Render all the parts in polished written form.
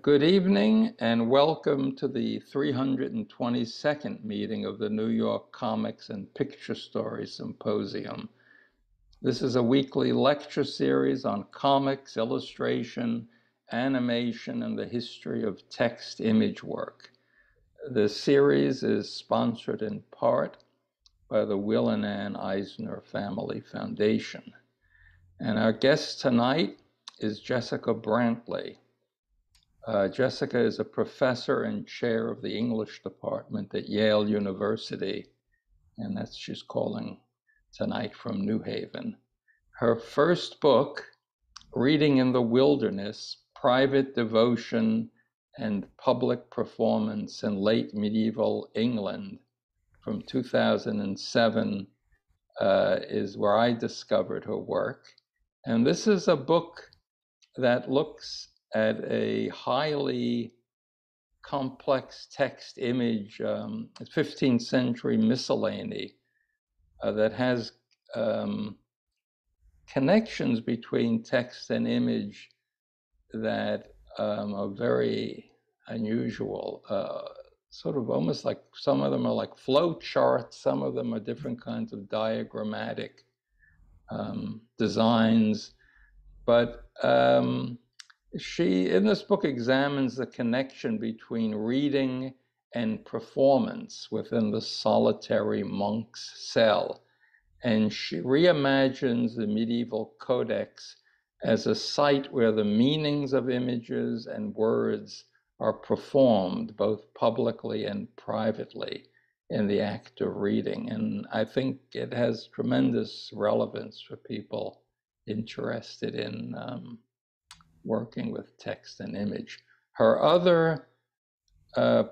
Good evening and welcome to the 322nd meeting of the New York Comics and Picture Story Symposium. This is a weekly lecture series on comics, illustration, animation, and the history of text image work. The series is sponsored in part by the Will and Ann Eisner Family Foundation. And our guest tonight is Jessica Brantley. Jessica is a professor and chair of the English department at Yale University, and that's she's calling tonight from New Haven. Her first book, Reading in the Wilderness, Private Devotion and Public Performance in Late Medieval England from 2007, is where I discovered her work. And this is a book that looks at a highly complex text image, 15th century miscellany that has connections between text and image that are very unusual, sort of almost like some of them are like flow charts, some of them are different kinds of diagrammatic designs, but she, in this book, examines the connection between reading and performance within the solitary monk's cell. And she reimagines the medieval codex as a site where the meanings of images and words are performed both publicly and privately in the act of reading. And I think it has tremendous relevance for people interested in working with text and image. Her other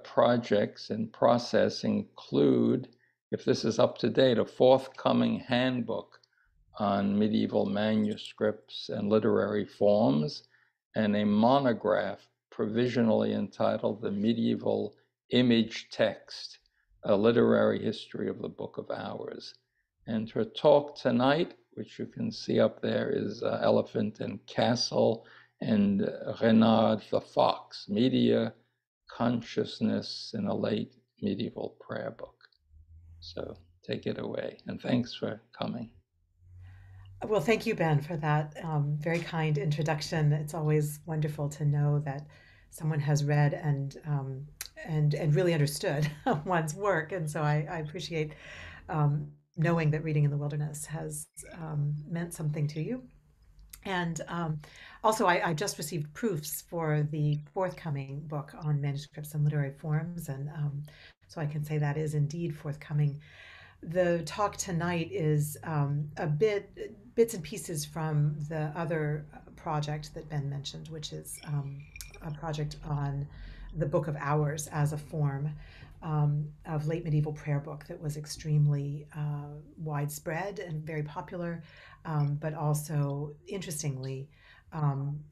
projects and process include, if this is up to date, a forthcoming handbook on medieval manuscripts and literary forms, and a monograph provisionally entitled The Medieval Image Text, A Literary History of the Book of Hours. And her talk tonight, which you can see up there, is Elephant and Castle and Reynard the Fox, Media Consciousness in a Late Medieval Prayer Book. So take it away, and thanks for coming. Well, thank you, Ben, for that very kind introduction. It's always wonderful to know that someone has read and really understood one's work, and so I appreciate knowing that Reading in the Wilderness has meant something to you. And also, I just received proofs for the forthcoming book on manuscripts and literary forms, and so I can say that is indeed forthcoming. The talk tonight is bits and pieces from the other project that Ben mentioned, which is a project on the Book of Hours as a form of late medieval prayer book that was extremely widespread and very popular, but also, interestingly,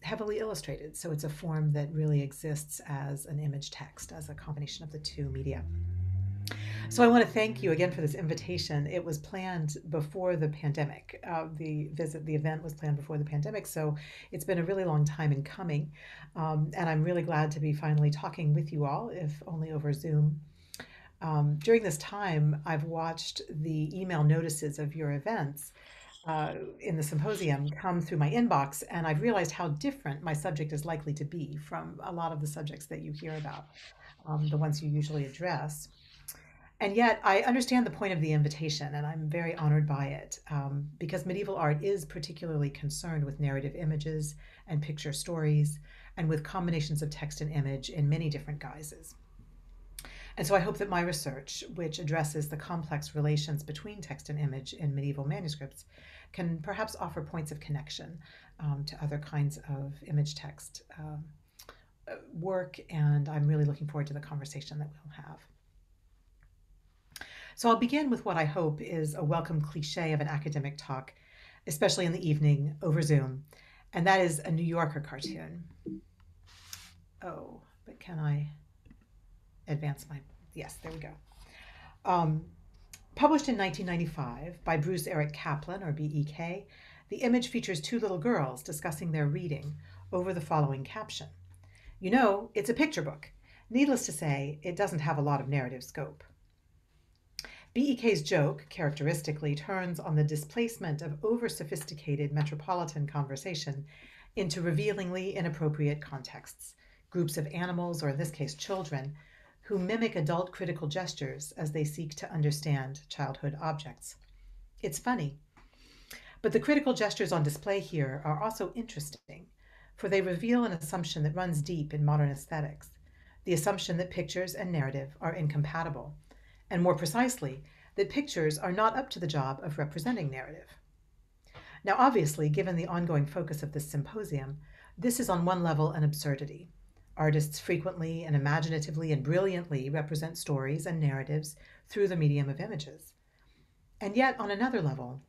heavily illustrated. So it's a form that really exists as an image text, as a combination of the two media. So I want to thank you again for this invitation. It was planned before the pandemic. The event was planned before the pandemic, so it's been a really long time in coming. And I'm really glad to be finally talking with you all, if only over Zoom. During this time, I've watched the email notices of your events in the symposium come through my inbox, and I've realized how different my subject is likely to be from a lot of the subjects that you hear about, the ones you usually address. And yet, I understand the point of the invitation, and I'm very honored by it, because medieval art is particularly concerned with narrative images and picture stories, and with combinations of text and image in many different guises. And so I hope that my research, which addresses the complex relations between text and image in medieval manuscripts, can perhaps offer points of connection to other kinds of image text work, and I'm really looking forward to the conversation that we'll have. So I'll begin with what I hope is a welcome cliche of an academic talk, especially in the evening over Zoom, and that is a New Yorker cartoon. Oh, but can I advance my, yes, there we go. Published in 1995 by Bruce Eric Kaplan, or BEK, the image features two little girls discussing their reading over the following caption: You know, it's a picture book. Needless to say, it doesn't have a lot of narrative scope. BEK's joke, characteristically, turns on the displacement of over-sophisticated metropolitan conversation into revealingly inappropriate contexts, groups of animals, or in this case children, who mimic adult critical gestures as they seek to understand childhood objects. It's funny. But the critical gestures on display here are also interesting, for they reveal an assumption that runs deep in modern aesthetics, the assumption that pictures and narrative are incompatible, and more precisely, that pictures are not up to the job of representing narrative. Now, obviously, given the ongoing focus of this symposium, this is on one level an absurdity. Artists frequently and imaginatively and brilliantly represent stories and narratives through the medium of images. And yet, on another level,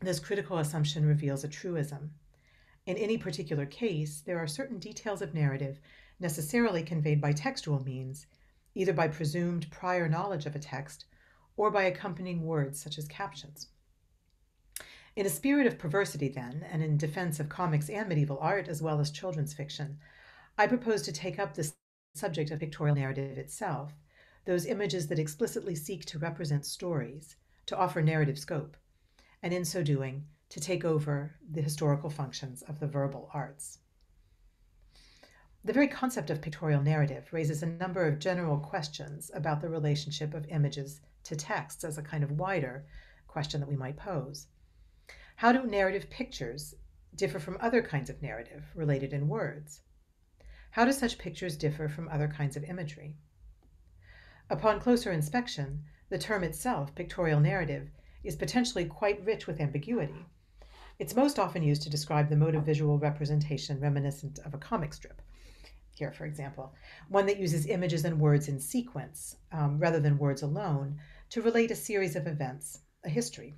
this critical assumption reveals a truism. In any particular case, there are certain details of narrative necessarily conveyed by textual means, either by presumed prior knowledge of a text or by accompanying words such as captions. In a spirit of perversity, then, and in defense of comics and medieval art as well as children's fiction, I propose to take up the subject of pictorial narrative itself, those images that explicitly seek to represent stories, to offer narrative scope, and in so doing, to take over the historical functions of the verbal arts. The very concept of pictorial narrative raises a number of general questions about the relationship of images to texts as a kind of wider question that we might pose. How do narrative pictures differ from other kinds of narrative related in words? How do such pictures differ from other kinds of imagery? Upon closer inspection, the term itself, pictorial narrative, is potentially quite rich with ambiguity. It's most often used to describe the mode of visual representation reminiscent of a comic strip. Here, for example, one that uses images and words in sequence, rather than words alone, to relate a series of events, a history.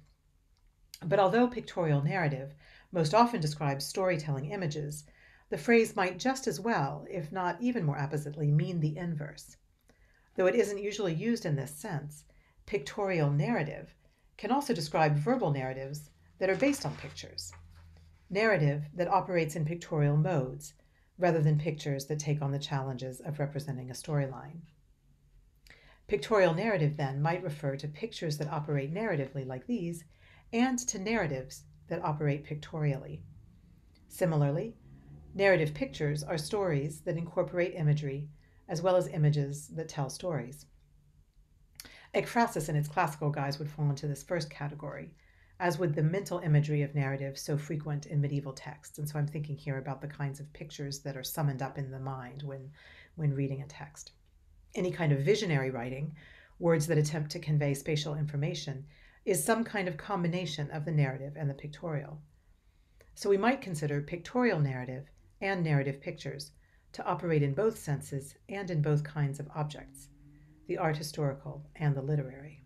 But although pictorial narrative most often describes storytelling images, the phrase might just as well, if not even more appositely, mean the inverse. Though it isn't usually used in this sense, pictorial narrative can also describe verbal narratives that are based on pictures. Narrative that operates in pictorial modes, rather than pictures that take on the challenges of representing a storyline. Pictorial narrative, then, might refer to pictures that operate narratively like these, and to narratives that operate pictorially. Similarly, narrative pictures are stories that incorporate imagery, as well as images that tell stories. Ekphrasis and its classical guise would fall into this first category, as would the mental imagery of narrative so frequent in medieval texts. And so I'm thinking here about the kinds of pictures that are summoned up in the mind when reading a text. Any kind of visionary writing, words that attempt to convey spatial information, is some kind of combination of the narrative and the pictorial. So we might consider pictorial narrative and narrative pictures to operate in both senses and in both kinds of objects, the art historical and the literary.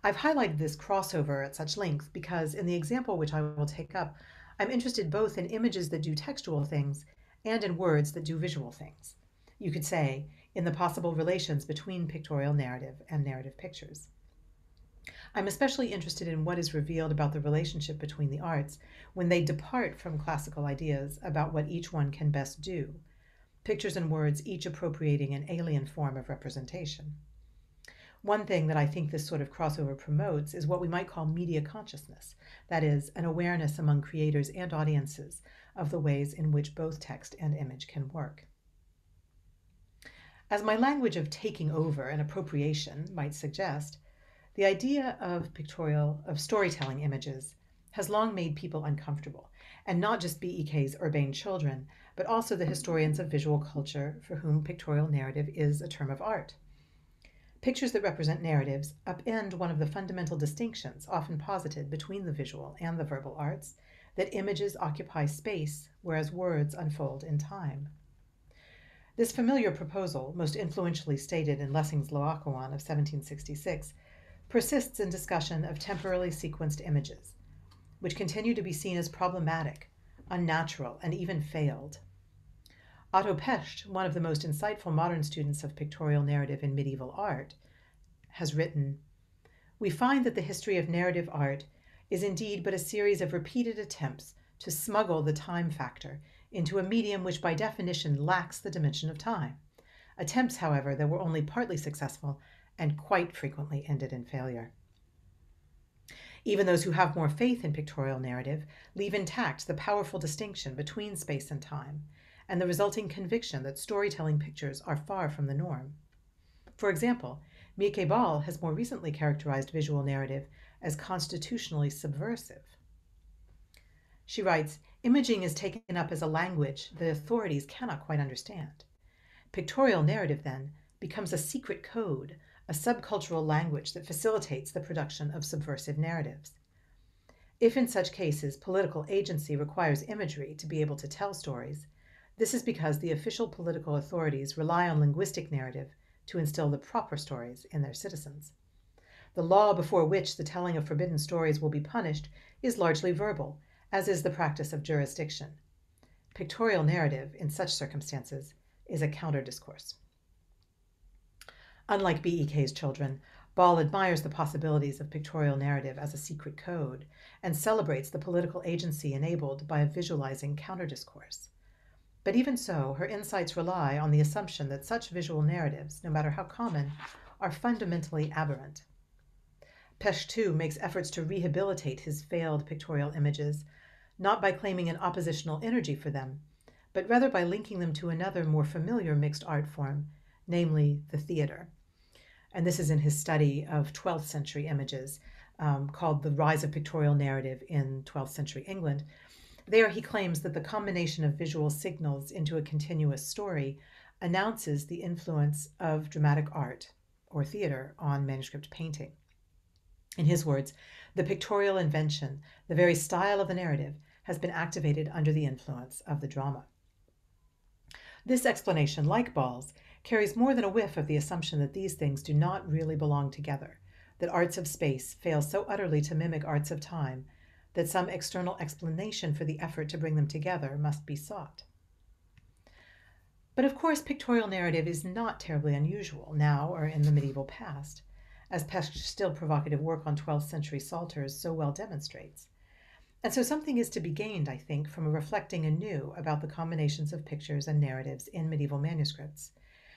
I've highlighted this crossover at such length because in the example which I will take up, I'm interested both in images that do textual things and in words that do visual things. You could say, in the possible relations between pictorial narrative and narrative pictures. I'm especially interested in what is revealed about the relationship between the arts when they depart from classical ideas about what each one can best do, pictures and words each appropriating an alien form of representation. One thing that I think this sort of crossover promotes is what we might call media consciousness, that is, an awareness among creators and audiences of the ways in which both text and image can work. As my language of taking over and appropriation might suggest, the idea of storytelling images has long made people uncomfortable, and not just BEK's urbane children, but also the historians of visual culture for whom pictorial narrative is a term of art. Pictures that represent narratives upend one of the fundamental distinctions often posited between the visual and the verbal arts, that images occupy space, whereas words unfold in time. This familiar proposal, most influentially stated in Lessing's Laocoon of 1766, persists in discussion of temporally sequenced images, which continue to be seen as problematic, unnatural, and even failed. Otto Pescht, one of the most insightful modern students of pictorial narrative in medieval art, has written, "We find that the history of narrative art is indeed but a series of repeated attempts to smuggle the time factor into a medium which by definition lacks the dimension of time. Attempts, however, that were only partly successful and quite frequently ended in failure. Even those who have more faith in pictorial narrative leave intact the powerful distinction between space and time, and the resulting conviction that storytelling pictures are far from the norm. For example, Mieke Ball has more recently characterized visual narrative as constitutionally subversive. She writes, "Imaging is taken up as a language the authorities cannot quite understand. Pictorial narrative, then, becomes a secret code, a subcultural language that facilitates the production of subversive narratives. If in such cases political agency requires imagery to be able to tell stories, this is because the official political authorities rely on linguistic narrative to instill the proper stories in their citizens. The law before which the telling of forbidden stories will be punished is largely verbal, as is the practice of jurisdiction. Pictorial narrative, in such circumstances, is a counter-discourse." Unlike BEK's children, Ball admires the possibilities of pictorial narrative as a secret code and celebrates the political agency enabled by a visualizing counter-discourse. But even so, her insights rely on the assumption that such visual narratives, no matter how common, are fundamentally aberrant. Pesch, too, makes efforts to rehabilitate his failed pictorial images, not by claiming an oppositional energy for them, but rather by linking them to another more familiar mixed art form, namely the theater. And this is in his study of 12th century images, called The Rise of Pictorial Narrative in 12th Century England. There he claims that the combination of visual signals into a continuous story announces the influence of dramatic art, or theater, on manuscript painting. In his words, the pictorial invention, the very style of the narrative, has been activated under the influence of the drama. This explanation, like Ball's, carries more than a whiff of the assumption that these things do not really belong together, that arts of space fail so utterly to mimic arts of time that some external explanation for the effort to bring them together must be sought. But of course, pictorial narrative is not terribly unusual now or in the medieval past, as Pesch's still provocative work on 12th century psalters so well demonstrates. And so something is to be gained, I think, from reflecting anew about the combinations of pictures and narratives in medieval manuscripts,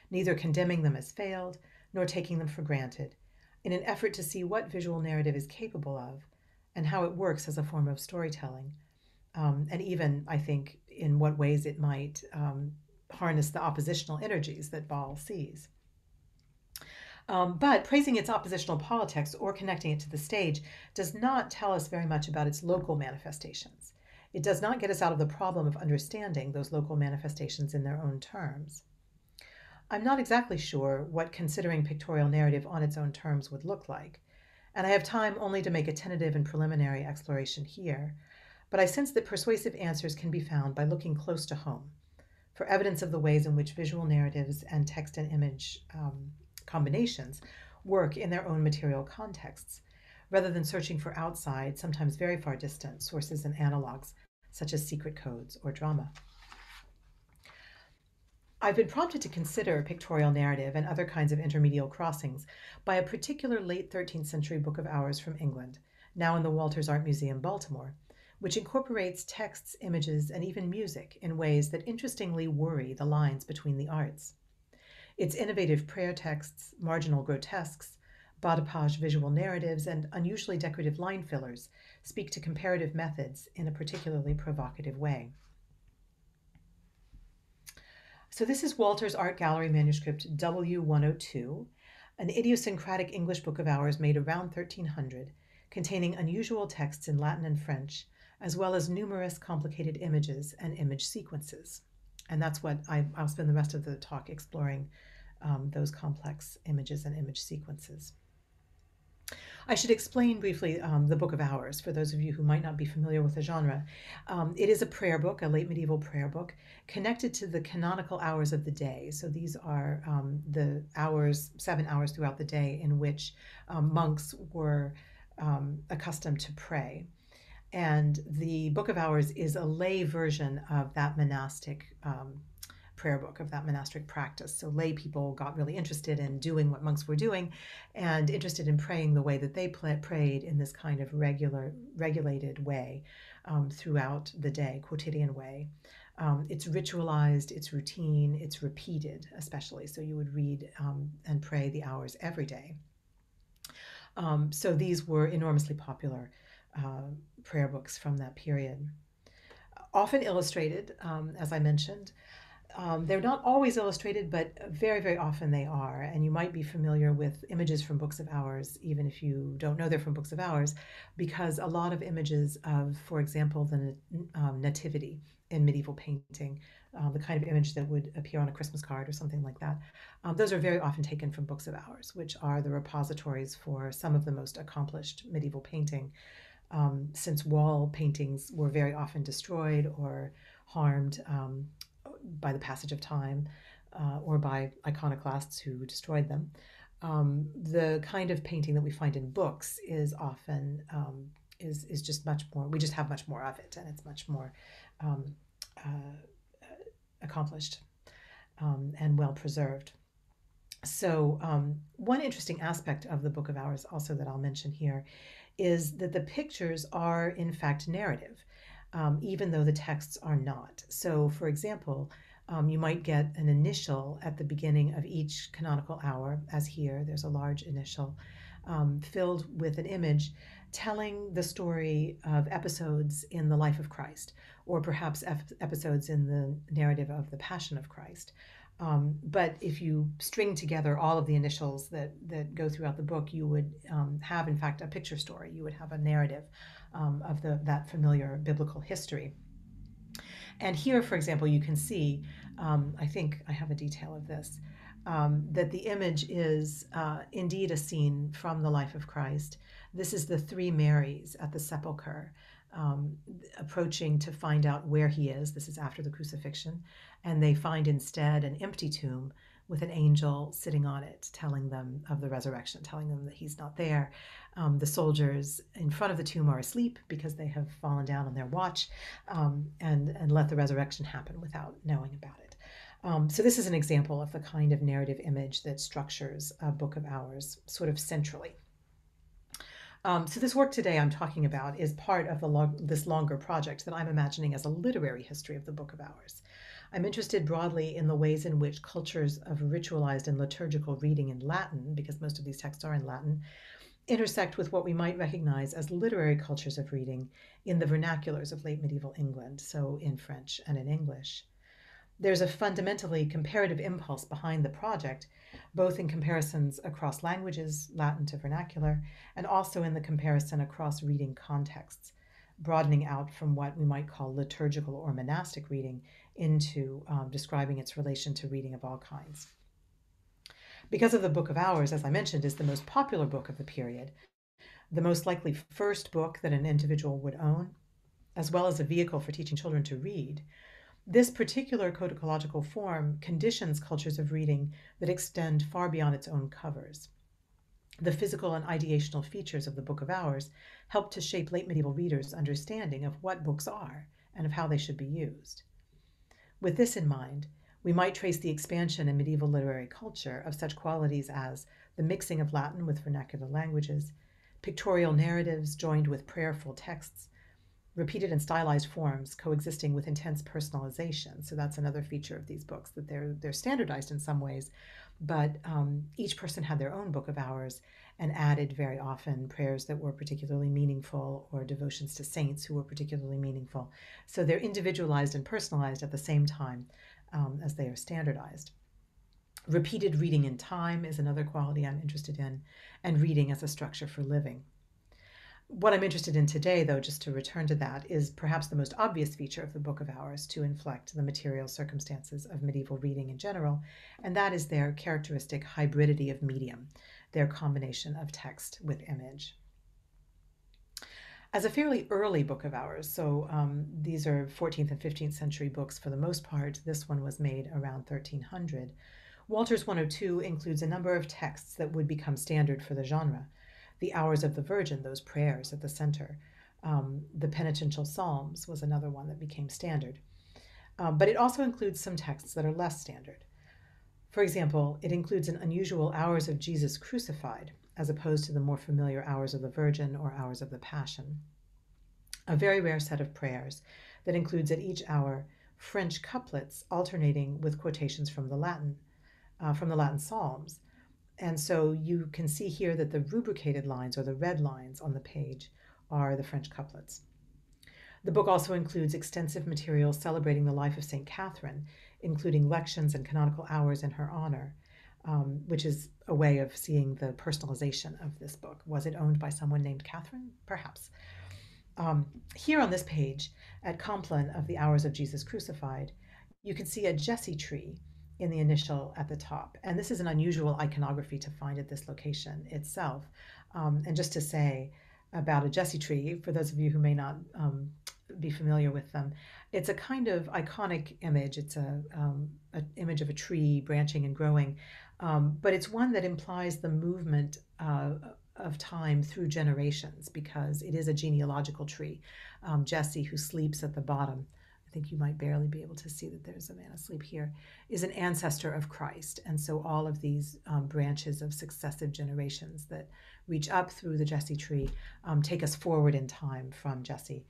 neither condemning them as failed nor taking them for granted, in an effort to see what visual narrative is capable of and how it works as a form of storytelling, and even, I think, in what ways it might harness the oppositional energies that Ball sees. But praising its oppositional politics or connecting it to the stage does not tell us very much about its local manifestations. It does not get us out of the problem of understanding those local manifestations in their own terms. I'm not exactly sure what considering pictorial narrative on its own terms would look like, and I have time only to make a tentative and preliminary exploration here, but I sense that persuasive answers can be found by looking close to home for evidence of the ways in which visual narratives and text and image combinations work in their own material contexts, rather than searching for outside, sometimes very far distant, sources and analogs, such as secret codes or drama. I've been prompted to consider pictorial narrative and other kinds of intermedial crossings by a particular late 13th century book of hours from England, now in the Walters Art Museum, Baltimore, which incorporates texts, images, and even music in ways that interestingly worry the lines between the arts. Its innovative prayer texts, marginal grotesques, bas de page visual narratives, and unusually decorative line fillers speak to comparative methods in a particularly provocative way. So this is Walters Art Gallery manuscript W.102, an idiosyncratic English book of hours made around 1300, containing unusual texts in Latin and French, as well as numerous complicated images and image sequences. And that's what I'll spend the rest of the talk exploring, those complex images and image sequences. I should explain briefly the Book of Hours for those of you who might not be familiar with the genre. It is a prayer book, a late medieval prayer book, connected to the canonical hours of the day. So these are the hours, 7 hours throughout the day in which monks were accustomed to pray. And the Book of Hours is a lay version of that monastic prayer book, of that monastic practice. So lay people got really interested in doing what monks were doing and interested in praying the way that they prayed in this kind of regulated way throughout the day, quotidian way. It's ritualized, it's routine, it's repeated, especially. So you would read and pray the hours every day. So these were enormously popular prayer books from that period. Often illustrated, as I mentioned. They're not always illustrated, but very, very often they are. And you might be familiar with images from books of hours, even if you don't know they're from books of hours, because a lot of images of, for example, the nativity in medieval painting, the kind of image that would appear on a Christmas card or something like that, those are very often taken from books of hours, which are the repositories for some of the most accomplished medieval painting. Since wall paintings were very often destroyed or harmed by the passage of time or by iconoclasts who destroyed them. The kind of painting that we find in books is often is just much more. We just have much more of it, and it's much more accomplished and well preserved. So one interesting aspect of the Book of Hours also that I'll mention here is that the pictures are in fact narrative, even though the texts are not. So for example, you might get an initial at the beginning of each canonical hour, as here, there's a large initial filled with an image telling the story of episodes in the life of Christ, or perhaps episodes in the narrative of the Passion of Christ. But if you string together all of the initials that go throughout the book, you would have, in fact, a picture story. You would have a narrative of that familiar biblical history. And here, for example, you can see, I think I have a detail of this, that the image is indeed a scene from the life of Christ. This is the three Marys at the sepulchre, approaching to find out where he is. This is after the crucifixion. And they find instead an empty tomb with an angel sitting on it, telling them of the resurrection, telling them that he's not there. The soldiers in front of the tomb are asleep because they have fallen down on their watch and let the resurrection happen without knowing about it. So this is an example of the kind of narrative image that structures a Book of Hours sort of centrally. So this work today I'm talking about is part of this longer project that I'm imagining as a literary history of the Book of Hours. I'm interested broadly in the ways in which cultures of ritualized and liturgical reading in Latin, because most of these texts are in Latin, intersect with what we might recognize as literary cultures of reading in the vernaculars of late medieval England, so in French and in English. There's a fundamentally comparative impulse behind the project, both in comparisons across languages, Latin to vernacular, and also in the comparison across reading contexts, broadening out from what we might call liturgical or monastic reading into describing its relation to reading of all kinds. Because of the Book of Hours, as I mentioned, is the most popular book of the period, the most likely first book that an individual would own, as well as a vehicle for teaching children to read, this particular codicological form conditions cultures of reading that extend far beyond its own covers. The physical and ideational features of the Book of Hours help to shape late medieval readers' understanding of what books are and of how they should be used. With this in mind, we might trace the expansion in medieval literary culture of such qualities as the mixing of Latin with vernacular languages, pictorial narratives joined with prayerful texts, repeated and stylized forms coexisting with intense personalization. So that's another feature of these books, that they're standardized in some ways, but each person had their own Book of Hours and added very often prayers that were particularly meaningful or devotions to saints who were particularly meaningful. So they're individualized and personalized at the same time as they are standardized. Repeated reading in time is another quality I'm interested in, and reading as a structure for living. What I'm interested in today, though, just to return to that, is perhaps the most obvious feature of the Book of Hours to inflect the material circumstances of medieval reading in general, and that is their characteristic hybridity of medium, their combination of text with image. As a fairly early Book of Hours, so these are 14th and 15th century books for the most part, this one was made around 1300, Walters 102 includes a number of texts that would become standard for the genre. The Hours of the Virgin, those prayers at the center. The Penitential Psalms was another one that became standard. But it also includes some texts that are less standard. For example, it includes an unusual Hours of Jesus Crucified, as opposed to the more familiar Hours of the Virgin or Hours of the Passion. A very rare set of prayers that includes at each hour French couplets alternating with quotations from the Latin Psalms. And so you can see here that the rubricated lines, or the red lines on the page, are the French couplets. The book also includes extensive material celebrating the life of St. Catherine, including lections and canonical hours in her honor, which is a way of seeing the personalization of this book. Was it owned by someone named Catherine? Perhaps. Here on this page, at Compline of the Hours of Jesus Crucified, you can see a Jesse tree in the initial at the top. And this is an unusual iconography to find at this location itself. And just to say about a Jesse tree, for those of you who may not be familiar with them, it's a kind of iconic image. It's an image of a tree branching and growing, but it's one that implies the movement of time through generations, because it is a genealogical tree. Jesse, who sleeps at the bottom, I think you might barely be able to see that there's a man asleep here, is an ancestor of Christ. And so all of these branches of successive generations that reach up through the Jesse tree take us forward in time from Jesse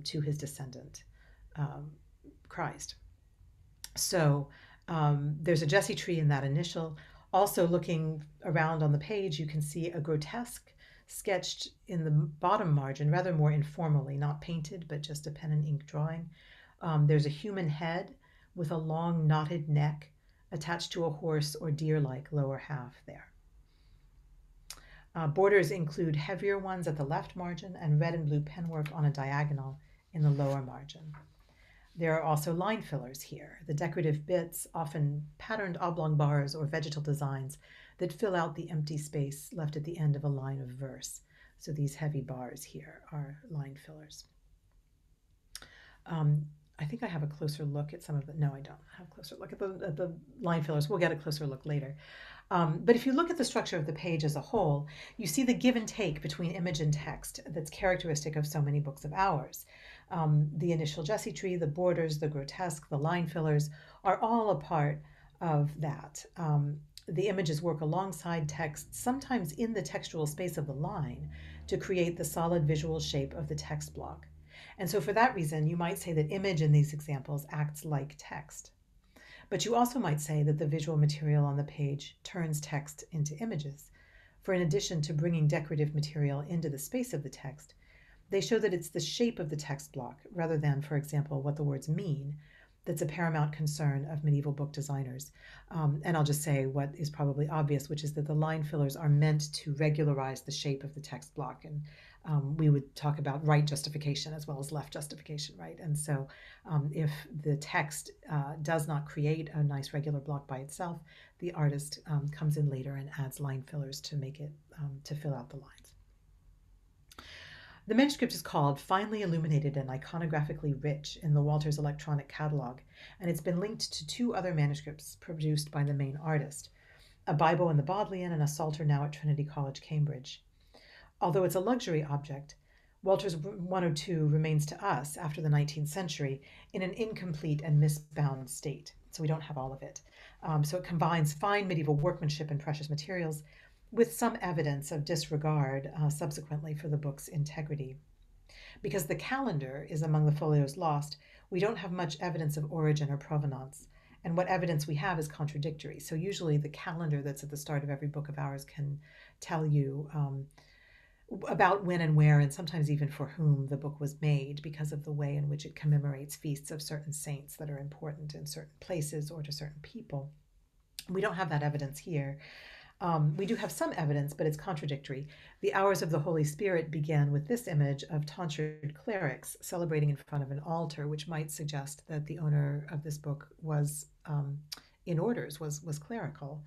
to his descendant, Christ. So there's a Jesse tree in that initial. Also, looking around on the page, you can see a grotesque sketched in the bottom margin, rather more informally, not painted, but just a pen and ink drawing. There's a human head with a long knotted neck attached to a horse or deer-like lower half there. Borders include heavier ones at the left margin and red and blue penwork on a diagonal in the lower margin. There are also line fillers here, the decorative bits, often patterned oblong bars or vegetal designs that fill out the empty space left at the end of a line of verse. So these heavy bars here are line fillers. I think I have a closer look at some of the, no, I don't have a closer look at the line fillers. We'll get a closer look later. But if you look at the structure of the page as a whole, you see the give and take between image and text that's characteristic of so many books of ours. The initial Jesse tree, the borders, the grotesque, the line fillers are all a part of that. The images work alongside text, sometimes in the textual space of the line, to create the solid visual shape of the text block. And so for that reason, you might say that image in these examples acts like text. But you also might say that the visual material on the page turns text into images. For in addition to bringing decorative material into the space of the text, they show that it's the shape of the text block, rather than, for example, what the words mean, that's a paramount concern of medieval book designers. And I'll just say what is probably obvious, which is that the line fillers are meant to regularize the shape of the text block. And we would talk about right justification as well as left justification, right? And so if the text does not create a nice regular block by itself, the artist comes in later and adds line fillers to make it, to fill out the lines. The manuscript is called Finely Illuminated and Iconographically Rich in the Walters Electronic Catalog, and it's been linked to two other manuscripts produced by the main artist, a Bible in the Bodleian and a Psalter now at Trinity College, Cambridge. Although it's a luxury object, Walters 102 remains to us, after the 19th century, in an incomplete and misbound state, so we don't have all of it. So it combines fine medieval workmanship and precious materials with some evidence of disregard subsequently for the book's integrity. Because the calendar is among the folios lost, we don't have much evidence of origin or provenance, and what evidence we have is contradictory. So usually the calendar that's at the start of every book of ours can tell you about when and where, and sometimes even for whom the book was made, because of the way in which it commemorates feasts of certain saints that are important in certain places or to certain people. We don't have that evidence here. We do have some evidence, but it's contradictory. The Hours of the Holy Spirit began with this image of tonsured clerics celebrating in front of an altar, which might suggest that the owner of this book was in orders, was clerical.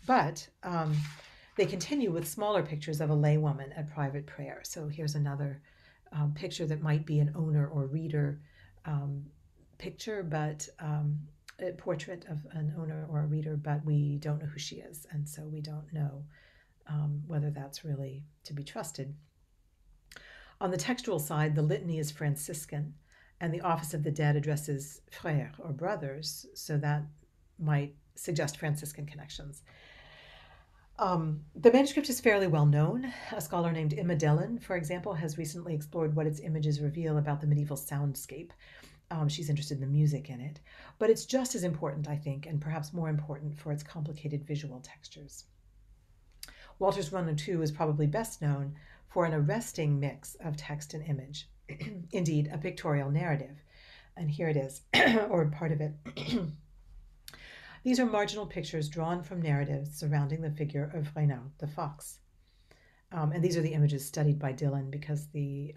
But they continue with smaller pictures of a laywoman at private prayer. So here's another picture that might be an owner or reader picture, but a portrait of an owner or a reader, but we don't know who she is, and so we don't know whether that's really to be trusted. On the textual side, the litany is Franciscan, and the Office of the Dead addresses frères or brothers, so that might suggest Franciscan connections. The manuscript is fairly well known. A scholar named Emma Dellin, for example, has recently explored what its images reveal about the medieval soundscape. She's interested in the music in it. But it's just as important, I think, and perhaps more important for its complicated visual textures. Walters 102 is probably best known for an arresting mix of text and image, indeed, a pictorial narrative. And here it is, or part of it. These are marginal pictures drawn from narratives surrounding the figure of Reynard, the fox. And these are the images studied by Dylan because the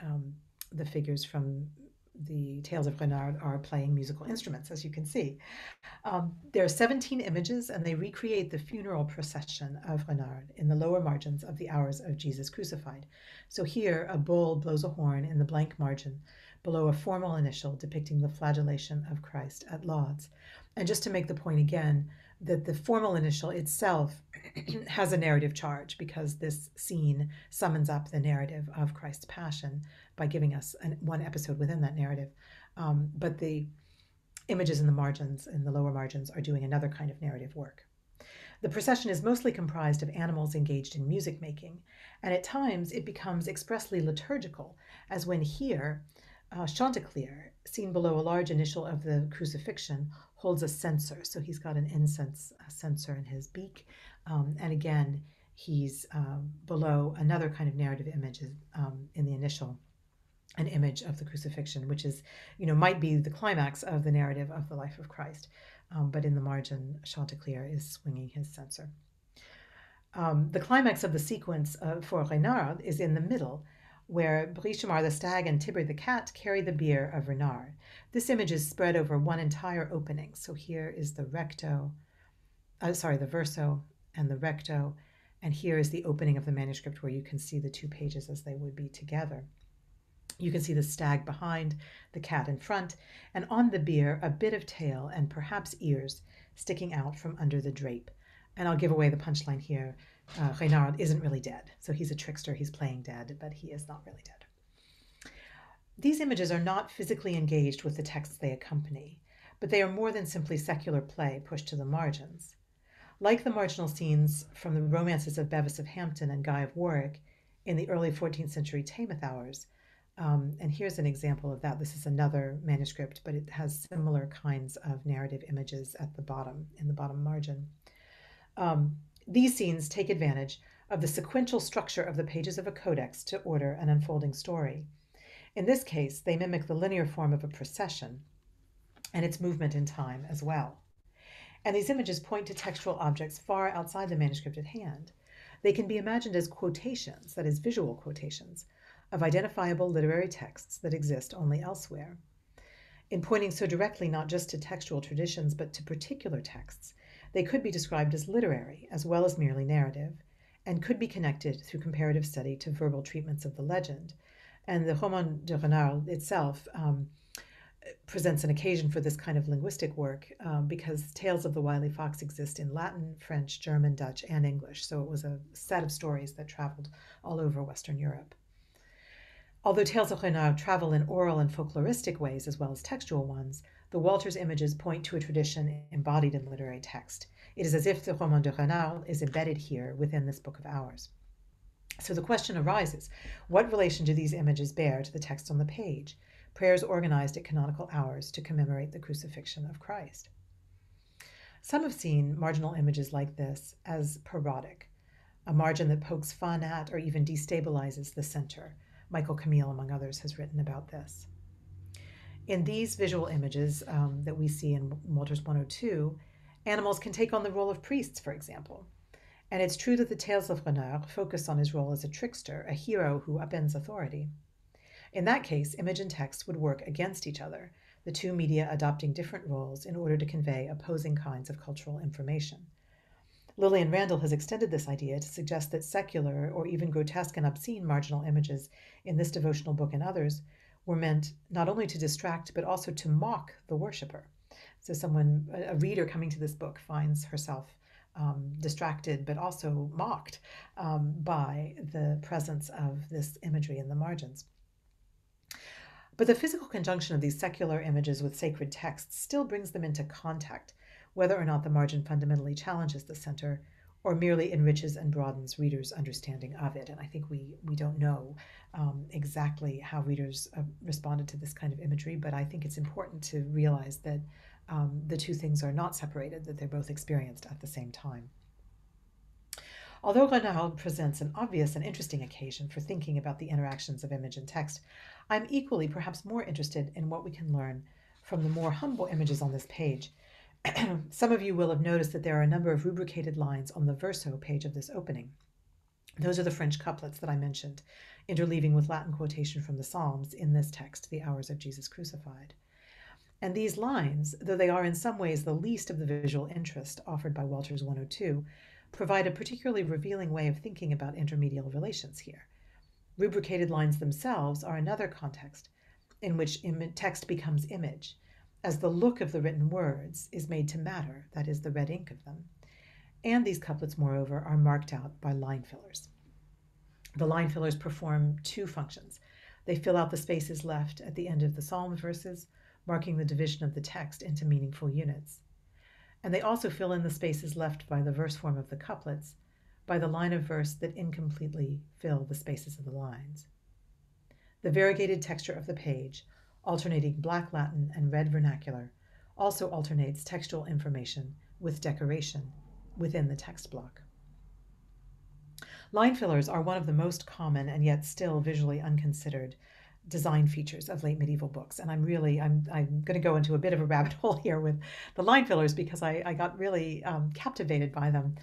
figures from the Tales of Reynard are playing musical instruments, as you can see. There are 17 images, and they recreate the funeral procession of Reynard in the lower margins of the Hours of Jesus Crucified. So here, a bull blows a horn in the blank margin below a formal initial depicting the flagellation of Christ at Lauds. And just to make the point again, that the formal initial itself has a narrative charge because this scene summons up the narrative of Christ's Passion by giving us one episode within that narrative. But the images in the margins, in the lower margins, are doing another kind of narrative work. The procession is mostly comprised of animals engaged in music making, and at times it becomes expressly liturgical, as when here, Chanticleer, seen below a large initial of the crucifixion, holds a censer. So he's got an incense censer in his beak. And again, he's below another kind of narrative image in the initial, an image of the crucifixion, which is, might be the climax of the narrative of the life of Christ. But in the margin, Chanticleer is swinging his censer. The climax of the sequence for Reynard is in the middle, where Brichemar the stag and Tibber the cat carry the bier of Reynard. This image is spread over one entire opening. So here is the verso and the recto, and here is the opening of the manuscript where you can see the two pages as they would be together. You can see the stag behind, the cat in front, and on the bier a bit of tail and perhaps ears sticking out from under the drape. And I'll give away the punchline here. Reynard isn't really dead. So he's a trickster. He's playing dead, but he is not really dead. These images are not physically engaged with the texts they accompany, but they are more than simply secular play pushed to the margins. Like the marginal scenes from the romances of Bevis of Hampton and Guy of Warwick in the early 14th century Tameth Hours, and here's an example of that. This is another manuscript, but it has similar kinds of narrative images at the bottom, in the bottom margin. These scenes take advantage of the sequential structure of the pages of a codex to order an unfolding story. In this case, they mimic the linear form of a procession and its movement in time as well. And these images point to textual objects far outside the manuscript at hand. They can be imagined as quotations, that is, visual quotations, of identifiable literary texts that exist only elsewhere. In pointing so directly not just to textual traditions, but to particular texts, they could be described as literary as well as merely narrative, and could be connected through comparative study to verbal treatments of the legend. And the Roman de Renard itself presents an occasion for this kind of linguistic work because Tales of the Wily Fox exist in Latin, French, German, Dutch, and English. So it was a set of stories that traveled all over Western Europe. Although Tales of Reynard travel in oral and folkloristic ways as well as textual ones, the Walters images point to a tradition embodied in literary text. It is as if the Roman de Renard is embedded here within this book of hours. So the question arises, what relation do these images bear to the text on the page? Prayers organized at canonical hours to commemorate the crucifixion of Christ. Some have seen marginal images like this as parodic, a margin that pokes fun at or even destabilizes the center. Michael Camille, among others, has written about this. In these visual images that we see in Walters 102, animals can take on the role of priests, for example. And it's true that the Tales of Reynard focus on his role as a trickster, a hero who upends authority. In that case, image and text would work against each other, the two media adopting different roles in order to convey opposing kinds of cultural information. Lillian Randall has extended this idea to suggest that secular or even grotesque and obscene marginal images in this devotional book and others were meant not only to distract but also to mock the worshiper. So a reader coming to this book finds herself distracted but also mocked by the presence of this imagery in the margins. But the physical conjunction of these secular images with sacred texts still brings them into contact, whether or not the margin fundamentally challenges the center or merely enriches and broadens readers' understanding of it. And I think we don't know exactly how readers responded to this kind of imagery, but I think it's important to realize that the two things are not separated, that they're both experienced at the same time. Although Reynard presents an obvious and interesting occasion for thinking about the interactions of image and text, I'm equally, perhaps more interested in what we can learn from the more humble images on this page. Some of you will have noticed that there are a number of rubricated lines on the verso page of this opening. Those are the French couplets that I mentioned, interleaving with Latin quotation from the Psalms in this text, The Hours of Jesus Crucified. And these lines, though they are in some ways the least of the visual interest offered by Walters 102, provide a particularly revealing way of thinking about intermedial relations here. Rubricated lines themselves are another context in which text becomes image, as the look of the written words is made to matter, that is, the red ink of them. And these couplets, moreover, are marked out by line fillers. The line fillers perform two functions. They fill out the spaces left at the end of the psalm verses, marking the division of the text into meaningful units. And they also fill in the spaces left by the verse form of the couplets, by the line of verse that incompletely fill the spaces of the lines. The variegated texture of the page, alternating black Latin and red vernacular, also alternates textual information with decoration within the text block. Line fillers are one of the most common and yet still visually unconsidered design features of late medieval books. And I'm going to go into a bit of a rabbit hole here with the line fillers because I got really captivated by them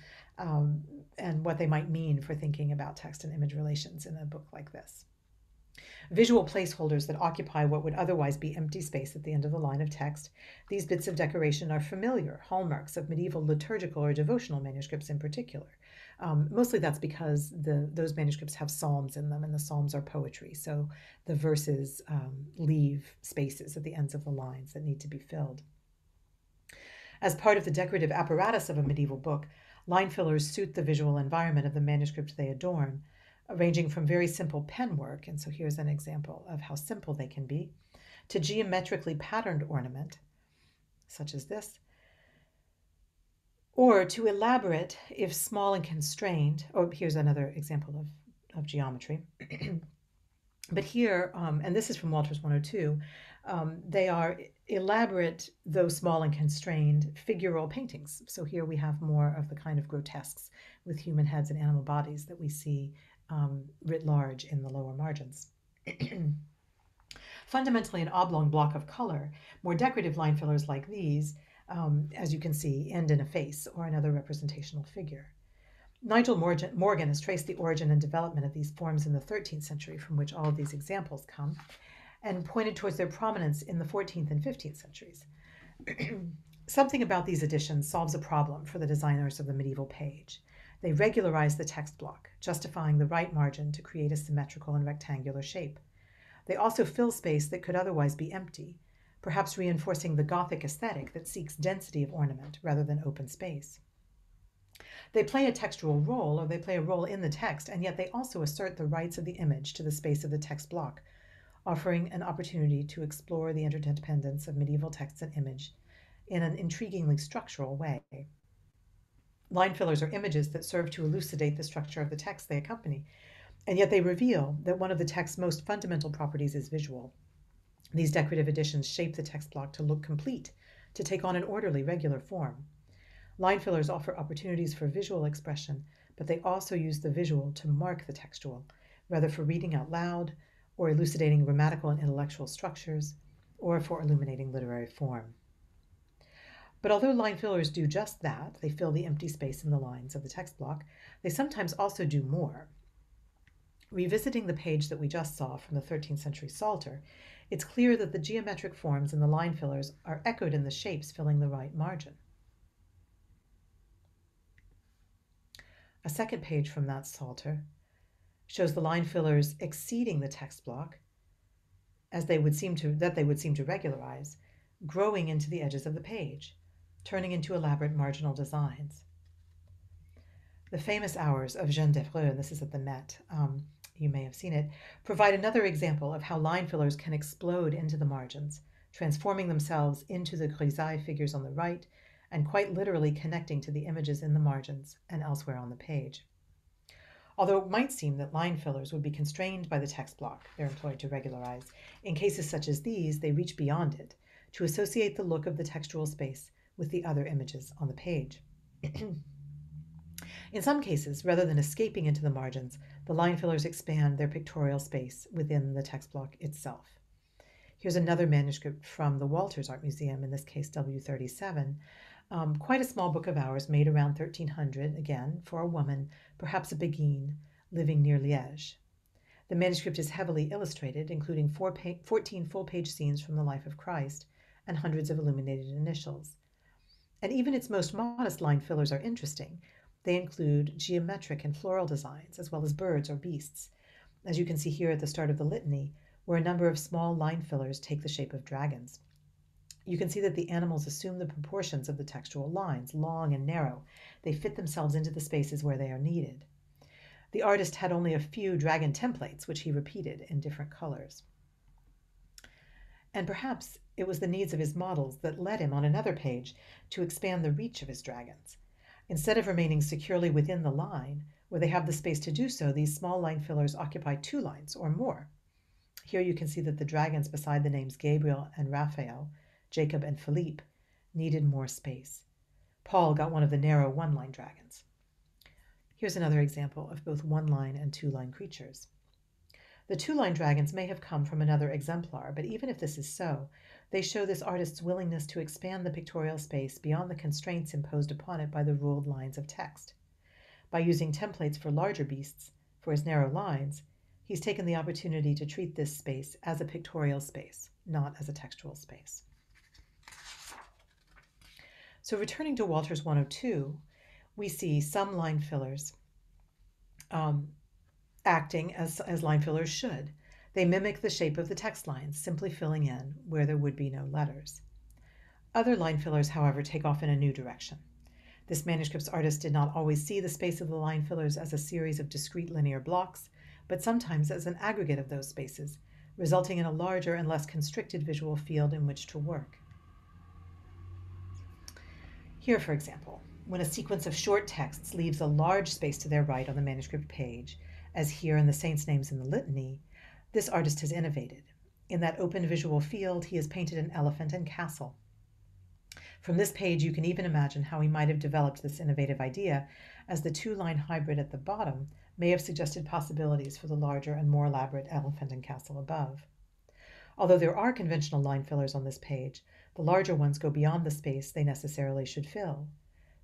and what they might mean for thinking about text and image relations in a book like this. Visual placeholders that occupy what would otherwise be empty space at the end of the line of text, these bits of decoration are familiar hallmarks of medieval liturgical or devotional manuscripts in particular. Mostly that's because those manuscripts have psalms in them, and the psalms are poetry, so the verses leave spaces at the ends of the lines that need to be filled. As part of the decorative apparatus of a medieval book, line fillers suit the visual environment of the manuscript they adorn, ranging from very simple pen work, and so here's an example of how simple they can be, to geometrically patterned ornament, such as this, or to elaborate, if small and constrained, or here's another example of geometry. But here, and this is from Walters 102, they are elaborate, though small and constrained, figural paintings. So here we have more of the kind of grotesques with human heads and animal bodies that we see writ large in the lower margins. Fundamentally an oblong block of color, more decorative line fillers like these, as you can see, end in a face or another representational figure. Nigel Morgan has traced the origin and development of these forms in the 13th century, from which all of these examples come, and pointed towards their prominence in the 14th and 15th centuries. Something about these additions solves a problem for the designers of the medieval page. They regularize the text block, justifying the right margin to create a symmetrical and rectangular shape. They also fill space that could otherwise be empty, perhaps reinforcing the Gothic aesthetic that seeks density of ornament rather than open space. They play a textual role, or they play a role in the text, and yet they also assert the rights of the image to the space of the text block, offering an opportunity to explore the interdependence of medieval text and image in an intriguingly structural way. Line fillers are images that serve to elucidate the structure of the text they accompany, and yet they reveal that one of the text's most fundamental properties is visual. These decorative additions shape the text block to look complete, to take on an orderly, regular form. Line fillers offer opportunities for visual expression, but they also use the visual to mark the textual, whether for reading out loud, or elucidating grammatical and intellectual structures, or for illuminating literary form. But although line fillers do just that, they fill the empty space in the lines of the text block, they sometimes also do more. Revisiting the page that we just saw from the 13th century Psalter, it's clear that the geometric forms in the line fillers are echoed in the shapes filling the right margin. A second page from that Psalter shows the line fillers exceeding the text block, as they would seem to regularize, growing into the edges of the page, turning into elaborate marginal designs. The famous Hours of Jeanne d'Evreux, this is at the Met, you may have seen it, provide another example of how line fillers can explode into the margins, transforming themselves into the grisaille figures on the right and quite literally connecting to the images in the margins and elsewhere on the page. Although it might seem that line fillers would be constrained by the text block they're employed to regularize, in cases such as these, they reach beyond it to associate the look of the textual space with the other images on the page. In some cases, rather than escaping into the margins, the line fillers expand their pictorial space within the text block itself. Here's another manuscript from the Walters Art Museum, in this case W37, quite a small book of hours made around 1300, again, for a woman, perhaps a Beguine, living near Liège. The manuscript is heavily illustrated, including 14 full-page scenes from the life of Christ and hundreds of illuminated initials. And even its most modest line fillers are interesting. They include geometric and floral designs, as well as birds or beasts, as you can see here at the start of the litany, where a number of small line fillers take the shape of dragons. You can see that the animals assume the proportions of the textual lines, long and narrow. They fit themselves into the spaces where they are needed. The artist had only a few dragon templates, which he repeated in different colors. And perhaps it was the needs of his models that led him on another page to expand the reach of his dragons. Instead of remaining securely within the line, where they have the space to do so, these small line fillers occupy 2 lines or more. Here you can see that the dragons beside the names Gabriel and Raphael, Jacob and Philippe, needed more space. Paul got one of the narrow 1-line dragons. Here's another example of both 1-line and 2-line creatures. The 2-line dragons may have come from another exemplar, but even if this is so, they show this artist's willingness to expand the pictorial space beyond the constraints imposed upon it by the ruled lines of text. By using templates for larger beasts for his narrow lines, he's taken the opportunity to treat this space as a pictorial space, not as a textual space. So returning to Walters 102, we see some line fillers acting as line fillers should. They mimic the shape of the text lines, simply filling in where there would be no letters. Other line fillers, however, take off in a new direction. This manuscript's artist did not always see the space of the line fillers as a series of discrete linear blocks, but sometimes as an aggregate of those spaces, resulting in a larger and less constricted visual field in which to work. Here, for example, when a sequence of short texts leaves a large space to their right on the manuscript page, as here in the saints' names in the litany, this artist has innovated. In that open visual field, he has painted an elephant and castle. From this page, you can even imagine how he might have developed this innovative idea, as the 2-line hybrid at the bottom may have suggested possibilities for the larger and more elaborate elephant and castle above. Although there are conventional line fillers on this page, the larger ones go beyond the space they necessarily should fill.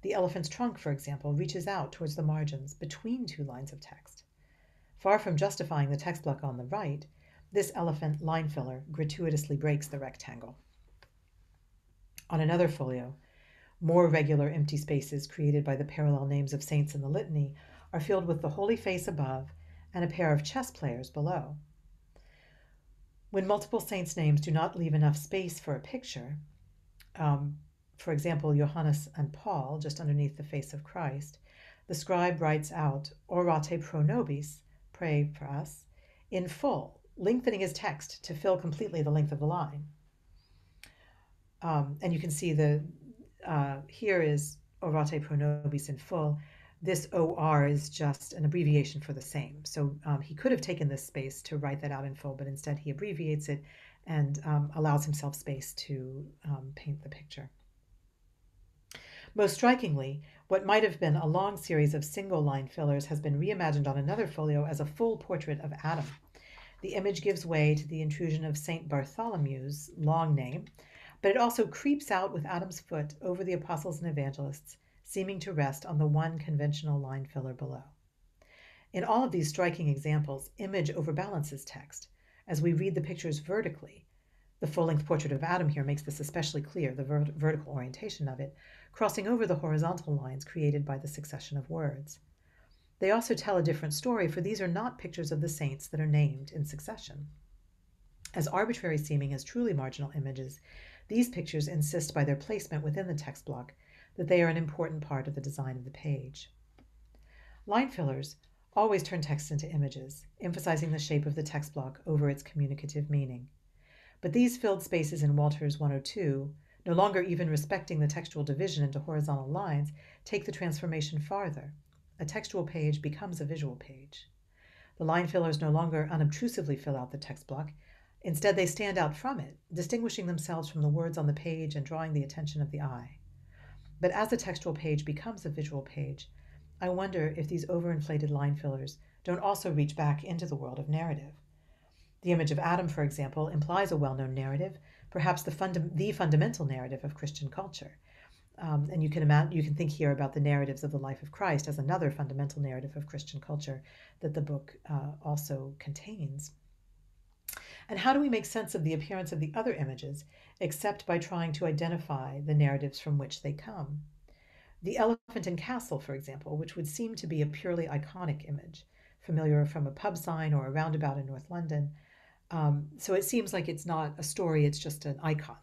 The elephant's trunk, for example, reaches out towards the margins between 2 lines of text. Far from justifying the text block on the right, this elephant line filler gratuitously breaks the rectangle. On another folio, more regular empty spaces created by the parallel names of saints in the litany are filled with the Holy Face above and a pair of chess players below. When multiple saints' names do not leave enough space for a picture, for example, Johannes and Paul, just underneath the face of Christ, the scribe writes out, Orate pro nobis, pray for us, in full, lengthening his text to fill completely the length of the line. And you can see here is Orate pro nobis in full. This OR is just an abbreviation for the same. So he could have taken this space to write that out in full, but instead he abbreviates it and allows himself space to paint the picture. Most strikingly, what might have been a long series of single line fillers has been reimagined on another folio as a full portrait of Adam. The image gives way to the intrusion of Saint Bartholomew's long name, but it also creeps out with Adam's foot over the apostles and evangelists, seeming to rest on the one conventional line filler below. In all of these striking examples, image overbalances text. As we read the pictures vertically, the full-length portrait of Adam here makes this especially clear, the vertical orientation of it, crossing over the horizontal lines created by the succession of words. They also tell a different story, for these are not pictures of the saints that are named in succession. As arbitrary seeming as truly marginal images, these pictures insist by their placement within the text block that they are an important part of the design of the page. Line fillers always turn text into images, emphasizing the shape of the text block over its communicative meaning. But these filled spaces in Walters 102 no longer even respecting the textual division into horizontal lines, take the transformation farther. A textual page becomes a visual page. The line fillers no longer unobtrusively fill out the text block. Instead, they stand out from it, distinguishing themselves from the words on the page and drawing the attention of the eye. But as the textual page becomes a visual page, I wonder if these overinflated line fillers don't also reach back into the world of narrative. The image of Adam, for example, implies a well-known narrative, perhaps the fundamental narrative of Christian culture. And you can think here about the narratives of the life of Christ as another fundamental narrative of Christian culture that the book also contains. And how do we make sense of the appearance of the other images except by trying to identify the narratives from which they come? The elephant and castle, for example, which would seem to be a purely iconic image, familiar from a pub sign or a roundabout in North London. So it seems like it's not a story, it's just an icon.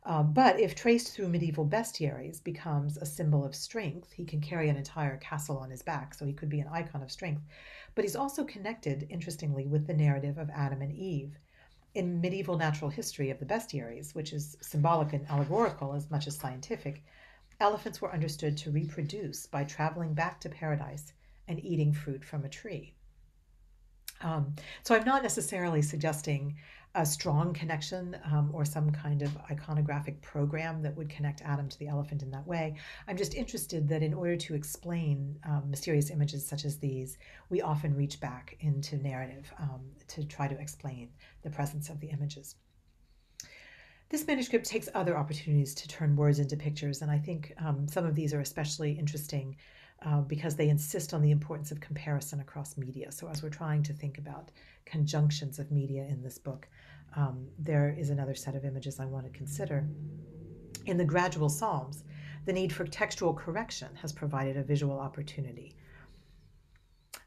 But if traced through medieval bestiaries, becomes a symbol of strength. He can carry an entire castle on his back, so he could be an icon of strength. But he's also connected, interestingly, with the narrative of Adam and Eve. In medieval natural history of the bestiaries, which is symbolic and allegorical as much as scientific, elephants were understood to reproduce by traveling back to paradise and eating fruit from a tree. So I'm not necessarily suggesting a strong connection or some kind of iconographic program that would connect Adam to the elephant in that way. I'm just interested that in order to explain mysterious images such as these, we often reach back into narrative to try to explain the presence of the images. This manuscript takes other opportunities to turn words into pictures, and I think some of these are especially interesting because they insist on the importance of comparison across media. So as we're trying to think about conjunctions of media in this book, there is another set of images I want to consider. In the gradual Psalms, the need for textual correction has provided a visual opportunity,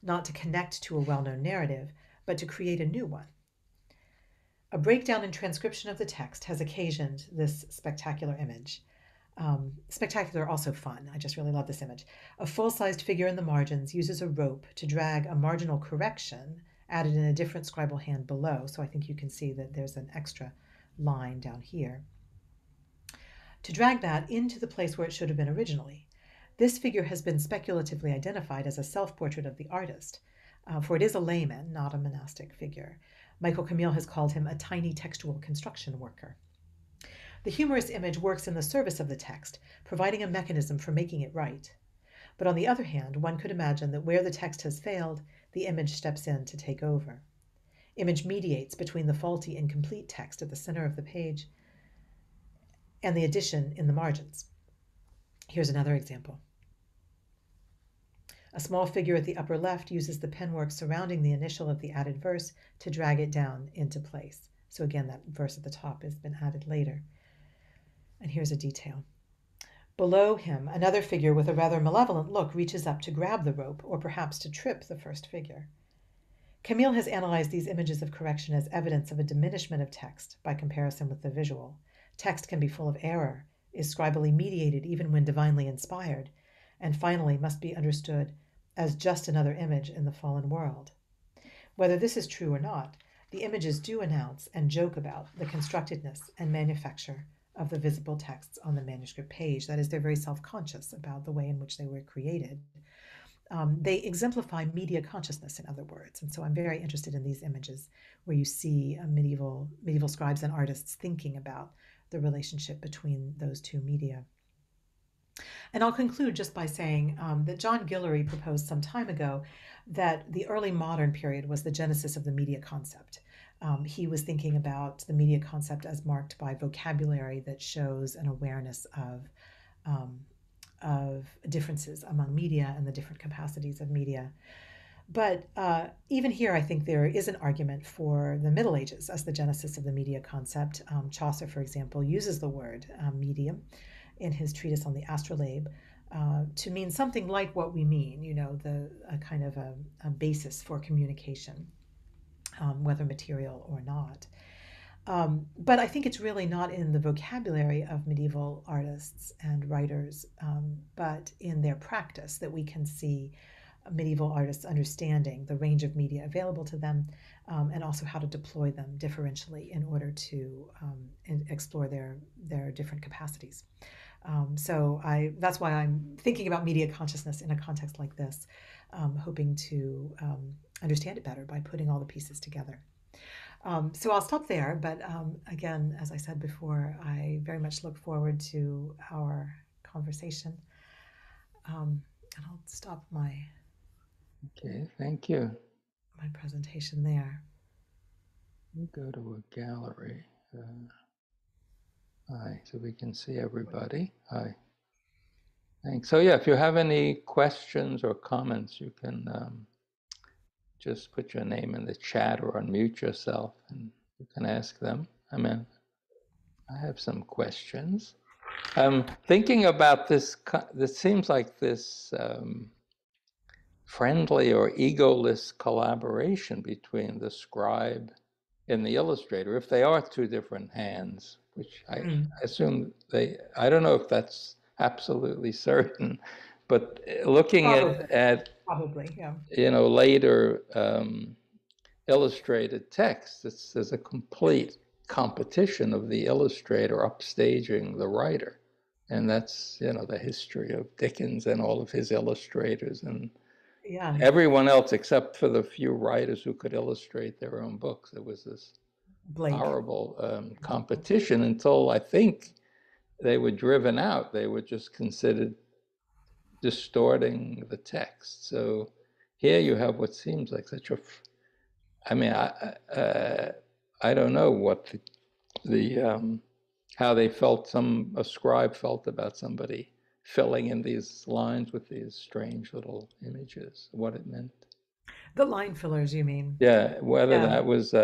not to connect to a well-known narrative, but to create a new one. A breakdown in transcription of the text has occasioned this spectacular image. Spectacular, also fun. I just really love this image. A full-sized figure in the margins uses a rope to drag a marginal correction added in a different scribal hand below. So I think you can see that there's an extra line down here. To drag that into the place where it should have been originally. This figure has been speculatively identified as a self-portrait of the artist, for it is a layman, not a monastic figure. Michael Camille has called him a tiny textual construction worker. The humorous image works in the service of the text, providing a mechanism for making it right. But on the other hand, one could imagine that where the text has failed, the image steps in to take over. Image mediates between the faulty, incomplete text at the center of the page and the addition in the margins. Here's another example. A small figure at the upper left uses the penwork surrounding the initial of the added verse to drag it down into place. So again, that verse at the top has been added later. And here's a detail. Below him, another figure with a rather malevolent look reaches up to grab the rope, or perhaps to trip the first figure. Camille has analyzed these images of correction as evidence of a diminishment of text by comparison with the visual. Text can be full of error, is scribally mediated even when divinely inspired, and finally must be understood as just another image in the fallen world. Whether this is true or not, the images do announce and joke about the constructedness and manufacture of the visible texts on the manuscript page. That is, they're very self-conscious about the way in which they were created. They exemplify media consciousness, in other words. And so I'm very interested in these images where you see medieval scribes and artists thinking about the relationship between those two media. And I'll conclude just by saying that John Guillory proposed some time ago that the early modern period was the genesis of the media concept. He was thinking about the media concept as marked by vocabulary that shows an awareness of differences among media and the different capacities of media. But even here, I think there is an argument for the Middle Ages as the genesis of the media concept. Chaucer, for example, uses the word medium in his treatise on the astrolabe to mean something like what we mean, a kind of a basis for communication. Whether material or not. But I think it's really not in the vocabulary of medieval artists and writers, but in their practice that we can see medieval artists understanding the range of media available to them and also how to deploy them differentially in order to explore their different capacities. So that's why I'm thinking about media consciousness in a context like this, hoping to understand it better by putting all the pieces together. So I'll stop there, but again, as I said before, I very much look forward to our conversation. And I'll stop Okay, thank you. my presentation there. We go to a gallery. Hi, so we can see everybody. Hi. Thanks. So yeah, if you have any questions or comments, you can just put your name in the chat or unmute yourself and you can ask them. I mean, I have some questions. Thinking about this seems like this friendly or egoless collaboration between the scribe and the illustrator, if they are two different hands, which I assume I don't know if that's absolutely certain, but looking at Probably, yeah. Later illustrated text, there's a complete competition of the illustrator upstaging the writer. And that's, the history of Dickens and all of his illustrators and everyone else except for the few writers who could illustrate their own books. It was this horrible competition until I think they were driven out. They were just considered distorting the text. So here you have what seems like such a, I mean, I don't know what the how they felt, a scribe felt about somebody filling in these lines with these strange little images, what it meant. The line fillers, you mean? Yeah, whether that was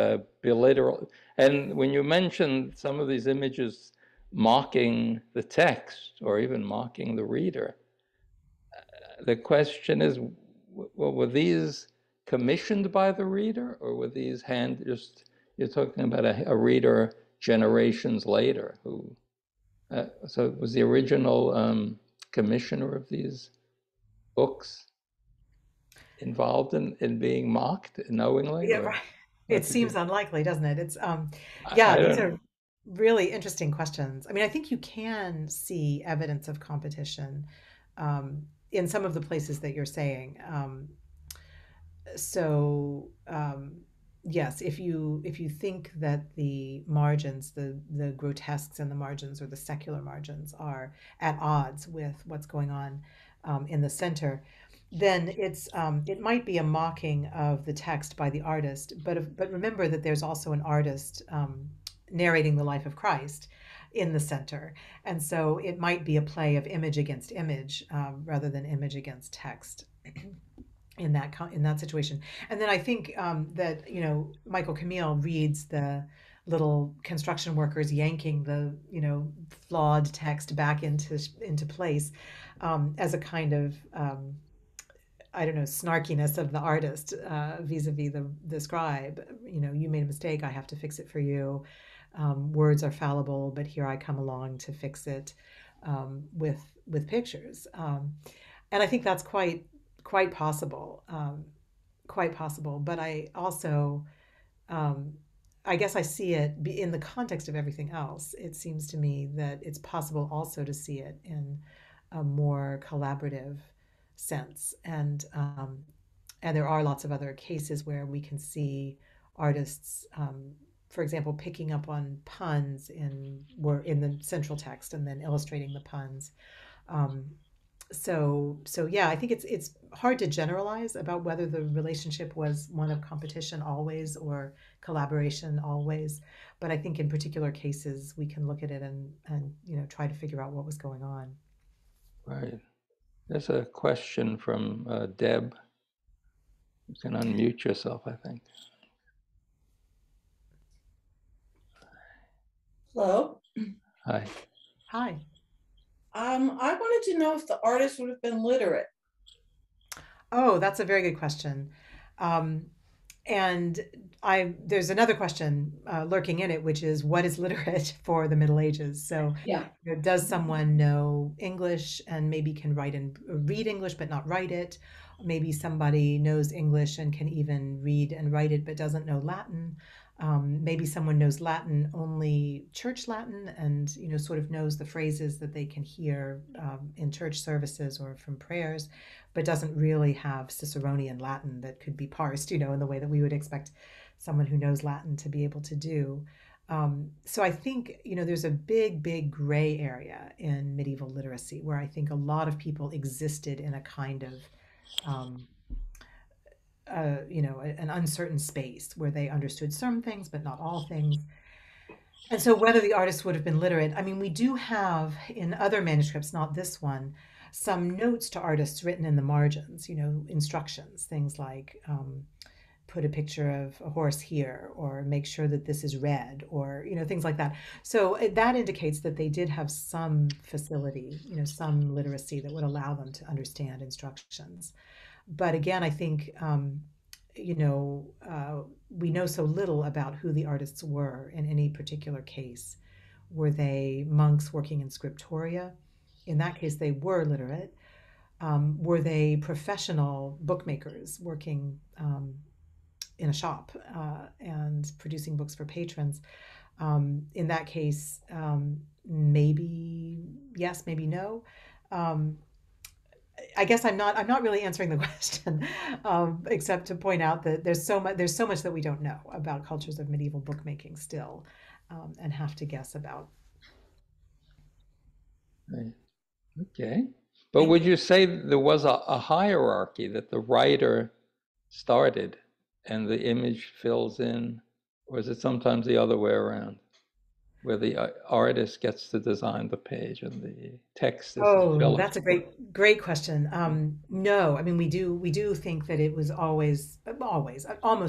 belittle. And when you mentioned some of these images mocking the text or even mocking the reader, the question is, were these commissioned by the reader, or were these you're talking about a reader generations later who, so it was the original commissioner of these books involved in being mocked knowingly? Yeah, right. It seems unlikely, doesn't it? It's I these don't are know. really interesting questions. I mean, I think you can see evidence of competition in some of the places that you're saying. So yes, if you think that the margins, the grotesques and the margins or the secular margins are at odds with what's going on in the center, then it might be a mocking of the text by the artist. But remember that there's also an artist narrating the life of Christ in the center, and so it might be a play of image against image rather than image against text. In that situation. And then I think that Michael Camille reads the little construction workers yanking the flawed text back into place as a kind of I don't know, snarkiness of the artist vis-a-vis the scribe. You made a mistake, I have to fix it for you. Words are fallible, but here I come along to fix it with pictures. And I think that's quite possible, But I also, I guess I see it in the context of everything else. It seems to me that it's possible also to see it in a more collaborative sense, and there are lots of other cases where we can see artists, for example, picking up on puns in the central text and then illustrating the puns. So yeah, I think it's hard to generalize about whether the relationship was one of competition always or collaboration always, but I think in particular cases we can look at it and try to figure out what was going on. Right. There's a question from Deb. You can unmute yourself, I think. Hello. Hi. Hi. I wanted to know if the artist would have been literate. Oh, that's a very good question. And there's another question lurking in it, which is what is literate for the Middle Ages? So, Yeah. does someone know English and maybe can write and read English but not write it? Maybe somebody knows English and can even read and write it but doesn't know Latin. Maybe someone knows Latin, only church Latin, and sort of knows the phrases that they can hear in church services or from prayers, but doesn't really have Ciceronian Latin that could be parsed, in the way that we would expect someone who knows Latin to be able to do. So I think, there's a big, big gray area in medieval literacy where I think a lot of people existed in a kind of, um, an uncertain space where they understood some things, but not all things. And so whether the artist would have been literate, I mean, we do have in other manuscripts, not this one, some notes to artists written in the margins, instructions, things like put a picture of a horse here, or make sure that this is red, or, things like that. So that indicates that they did have some facility, some literacy that would allow them to understand instructions. But again, I think, you know, uh, we know so little about who the artists were in any particular case. Were they monks working in scriptoria? In that case, they were literate. Were they professional bookmakers working in a shop and producing books for patrons? In that case, maybe yes, maybe no. Um, I guess I'm not really answering the question, except to point out that there's so much that we don't know about cultures of medieval bookmaking still, and have to guess about. Right. Okay. But would you say there was a hierarchy that the writer started and the image fills in, or is it sometimes the other way around, where the artist gets to design the page and the text is the Oh, filler? that's a great question. No, I mean we do think that it was almost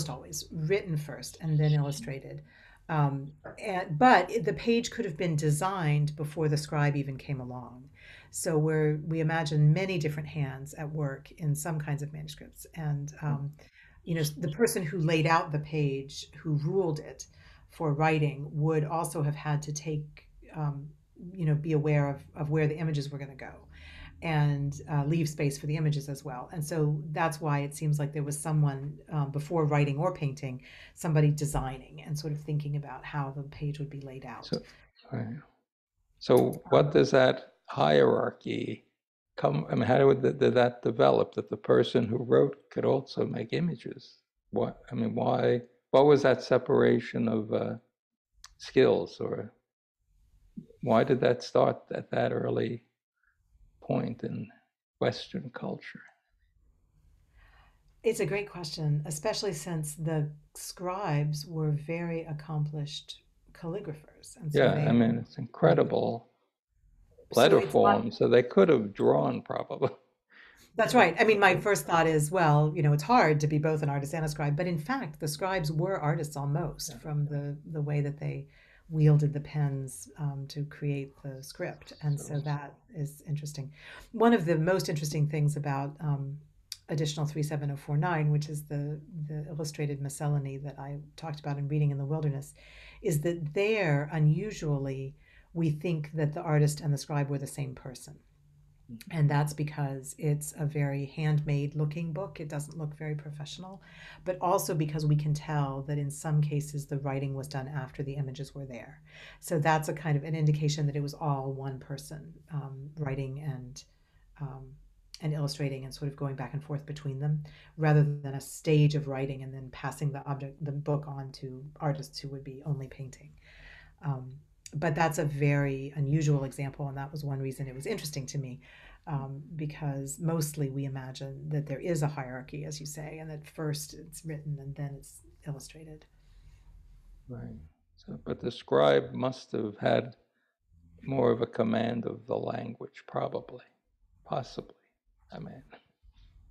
always written first and then illustrated. But the page could have been designed before the scribe even came along. So we imagine many different hands at work in some kinds of manuscripts, and the person who laid out the page, who ruled it for writing, would also have had to take be aware of where the images were going to go, and leave space for the images as well. And so that's why it seems like there was someone before writing or painting, somebody designing and sort of thinking about how the page would be laid out. So, right. So what does that hierarchy come? I mean, how did that develop? That the person who wrote could also make images? What? I mean, why? What was that separation of skills, or why did that start at that early point in Western culture? It's a great question, especially since the scribes were very accomplished calligraphers, and so Yeah, I they mean, it's incredible so letter it's not. form, so they could have drawn probably. That's right. I mean, my first thought is, well, it's hard to be both an artist and a scribe, but in fact, the scribes were artists almost, from the way that they wielded the pens to create the script, and so that is interesting. One of the most interesting things about additional 37049, which is the illustrated miscellany that I talked about in Reading in the Wilderness, is that there, unusually, we think that the artist and the scribe were the same person. And that's because it's a very handmade looking book. It doesn't look very professional, but also because we can tell that in some cases the writing was done after the images were there. So that's a kind of an indication that it was all one person writing and illustrating and sort of going back and forth between them, rather than a stage of writing and then passing the book on to artists who would be only painting. But that's a very unusual example, and that was one reason it was interesting to me, because mostly we imagine that there is a hierarchy, as you say, and that first it's written and then it's illustrated. Right. So, but the scribe must have had more of a command of the language, probably, possibly. I mean,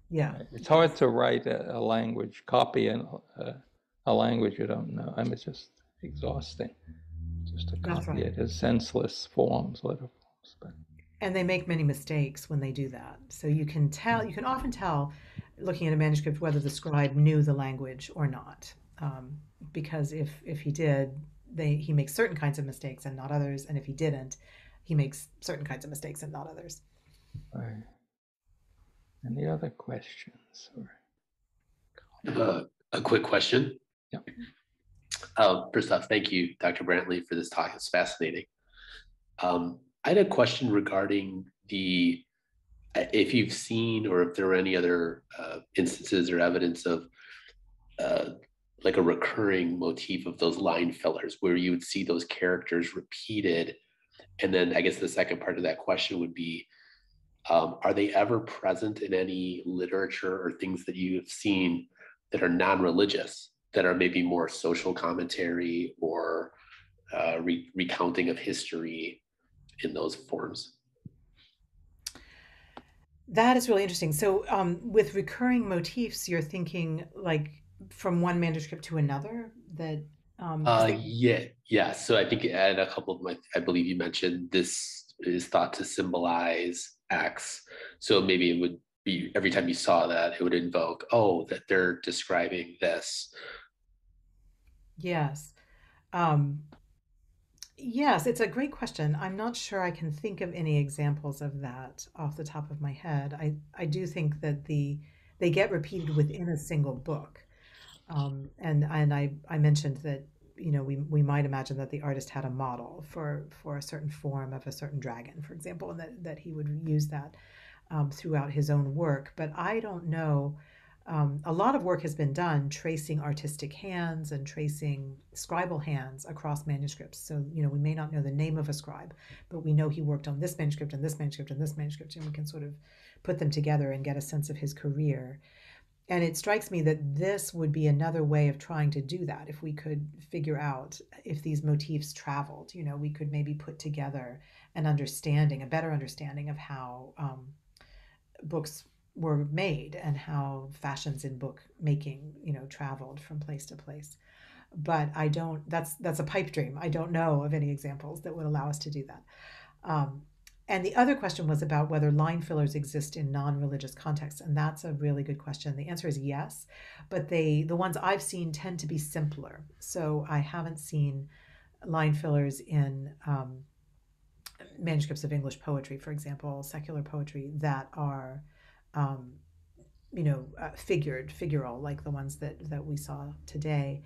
Yeah. it's hard to write a language, copy a language you don't know. I mean, it's just exhausting just to That's copy right. it as senseless forms, letter forms. But And they make many mistakes when they do that. So you can often tell, looking at a manuscript whether the scribe knew the language or not, because if he did, he makes certain kinds of mistakes and not others, and if he didn't, he makes certain kinds of mistakes and not others. Right. Any other questions? A quick question. Yeah. First off, thank you, Dr. Brantley, for this talk. It's fascinating. I had a question regarding if you've seen or if there were any other instances or evidence of like a recurring motif of those line fillers where you would see those characters repeated. And then I guess the second part of that question would be, are they ever present in any literature or things that you have seen that are non-religious, that are maybe more social commentary or recounting of history in those forms? That is really interesting. So, with recurring motifs, you're thinking like from one manuscript to another that, Yeah. So I think at a couple of I believe you mentioned this is thought to symbolize X. So maybe it would be every time you saw that, it would invoke, oh, that they're describing this. yes. Um, yes, it's a great question. I'm not sure I can think of any examples of that off the top of my head. I do think that they get repeated within a single book. And I mentioned that, we might imagine that the artist had a model for a certain form of a certain dragon, for example, and that he would use that throughout his own work. But I don't know. A lot of work has been done tracing artistic hands and tracing scribal hands across manuscripts. So, we may not know the name of a scribe, but we know he worked on this manuscript and this manuscript and this manuscript, and we can sort of put them together and get a sense of his career. And it strikes me that this would be another way of trying to do that. If we could figure out if these motifs traveled, we could maybe put together a better understanding of how books were made and how fashions in book making, traveled from place to place. But that's a pipe dream. I don't know of any examples that would allow us to do that. And the other question was about whether line fillers exist in non-religious contexts, and that's a really good question. The answer is yes, but the ones I've seen tend to be simpler. So I haven't seen line fillers in manuscripts of English poetry, for example, secular poetry that are, figural, like the ones that we saw today.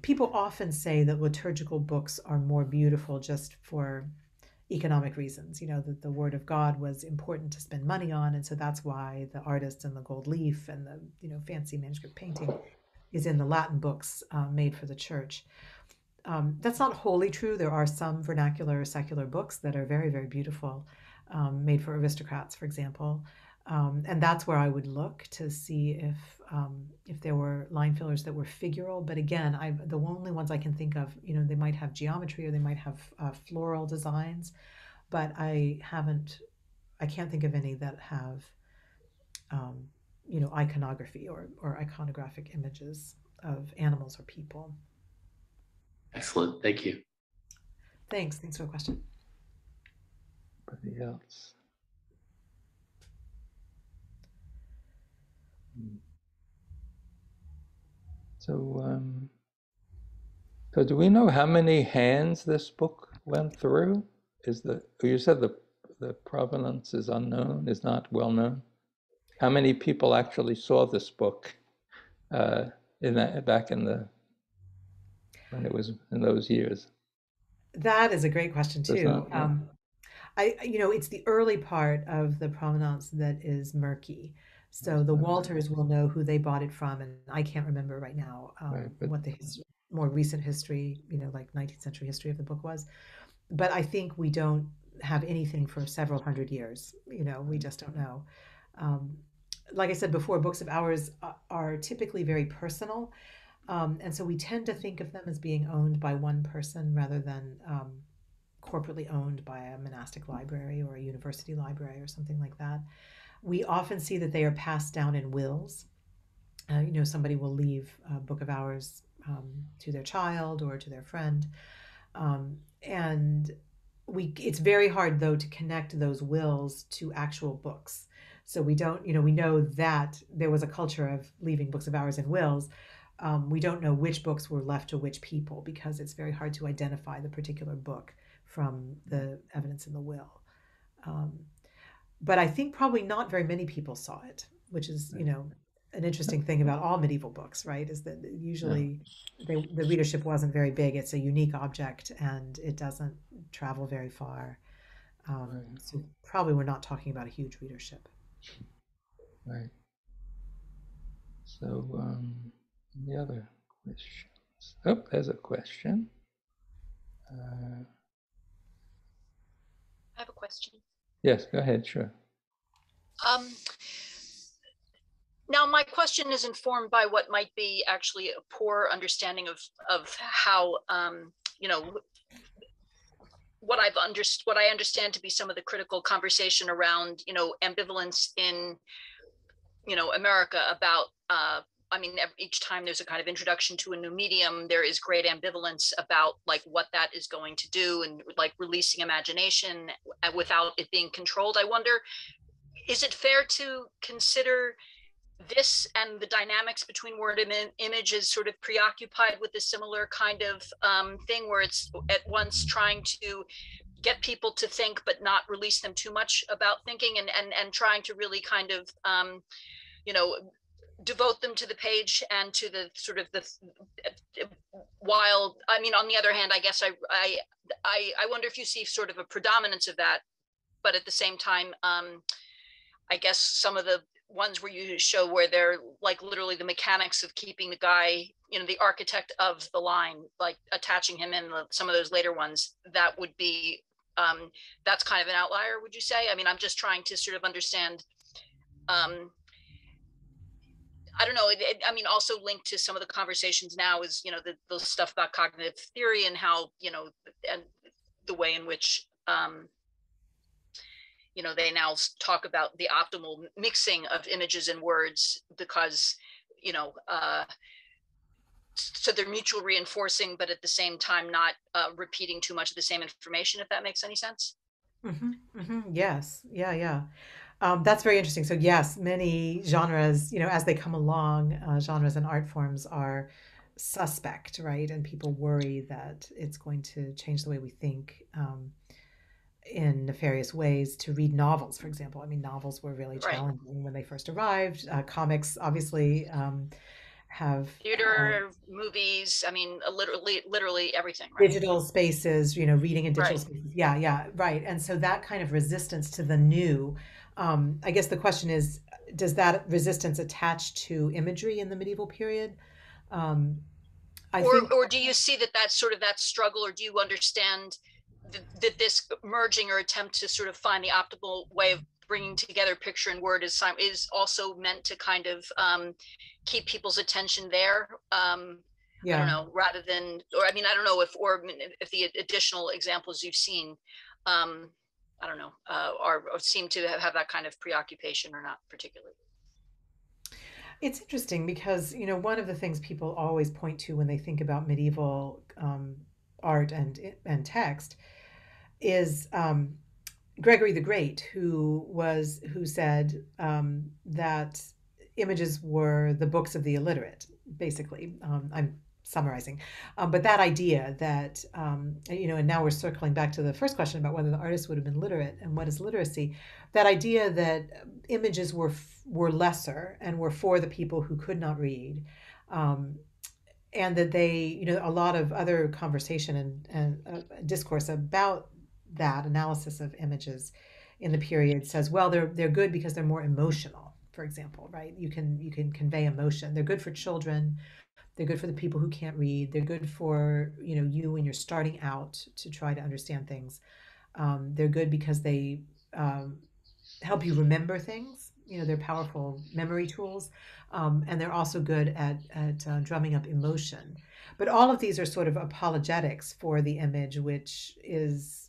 People often say that liturgical books are more beautiful just for economic reasons, that the word of God was important to spend money on, and so that's why the artists and the gold leaf and the fancy manuscript painting is in the Latin books made for the church. That's not wholly true. There are some vernacular secular books that are very, very beautiful, made for aristocrats, for example. And that's where I would look to see if there were line fillers that were figural. But again, the only ones I can think of, they might have geometry or they might have floral designs, but I can't think of any that have, iconography or iconographic images of animals or people. Excellent. Thank you. Thanks for the question. Anybody else? So do we know how many hands this book went through? You said the provenance is unknown, is not well known. How many people actually saw this book back when it was in those years? That is a great question too. Yeah. It's the early part of the provenance that is murky. So the Walters will know who they bought it from, and I can't remember right now what the more recent history, like 19th century history of the book was. But I think we don't have anything for several hundred years. We just don't know. Like I said before, books of hours are typically very personal, and so we tend to think of them as being owned by one person rather than corporately owned by a monastic library or a university library or something like that. We often see that they are passed down in wills. Somebody will leave a book of hours to their child or to their friend. And it's very hard, though, to connect those wills to actual books. So we don't, we know that there was a culture of leaving books of hours and wills. We don't know which books were left to which people because it's very hard to identify the particular book from the evidence in the will. But I think probably not very many people saw it, which is, an interesting thing about all medieval books, right? Is that usually the readership wasn't very big. It's a unique object and it doesn't travel very far. So probably we're not talking about a huge readership. Right. So, any other questions? Oh, there's a question. I have a question. Yes, go ahead, sure. Now, my question is informed by what might be actually a poor understanding of how, what I understand to be some of the critical conversation around, ambivalence in, America about, each time there's a kind of introduction to a new medium, there is great ambivalence about like what that is going to do and like releasing imagination without it being controlled. I wonder, is it fair to consider this and the dynamics between word and image is sort of preoccupied with a similar kind of thing where it's at once trying to get people to think but not release them too much about thinking and trying to really kind of devote them to the page and to the sort of the while on the other hand, I guess I wonder if you see sort of a predominance of that, but at the same time I guess some of the ones where you show where they're like literally the mechanics of keeping the guy, the architect of the line, like attaching him in some of those later ones, that would be, that's kind of an outlier, would you say? I'm just trying to sort of understand, I don't know, also linked to some of the conversations now is, the stuff about cognitive theory and how, and the way in which, they now talk about the optimal mixing of images and words because, so they're mutual reinforcing, but at the same time, not repeating too much of the same information, if that makes any sense. Yes. Yeah. That's very interesting. So yes, many genres, as they come along, genres and art forms are suspect, right? And people worry that it's going to change the way we think in nefarious ways to read novels, for example. Novels were really challenging when they first arrived. Comics obviously have theater, movies, literally everything, right? Digital spaces, reading in digital spaces. Yeah, right. And so that kind of resistance to the new, I guess the question is, does that resistance attach to imagery in the medieval period? Or do you see that's sort of that struggle, or do you understand that this merging or attempt to sort of find the optimal way of bringing together picture and word is also meant to kind of keep people's attention there? I don't know, rather than, or I don't know if the additional examples you've seen, I don't know, or seem to have that kind of preoccupation or not particularly. It's interesting because, one of the things people always point to when they think about medieval art and text is Gregory the Great, who said that images were the books of the illiterate, basically. I'm summarizing, but that idea that, and now we're circling back to the first question about whether the artist would have been literate and what is literacy, that idea that images were lesser and were for the people who could not read, and that they, a lot of other conversation and discourse about that analysis of images in the period says, well, they're good because they're more emotional, for example, right? You can convey emotion. They're good for children. They're good for the people who can't read. They're good for, you when you're starting out to try to understand things. They're good because they help you remember things. They're powerful memory tools. And they're also good at drumming up emotion. But all of these are sort of apologetics for the image, which is,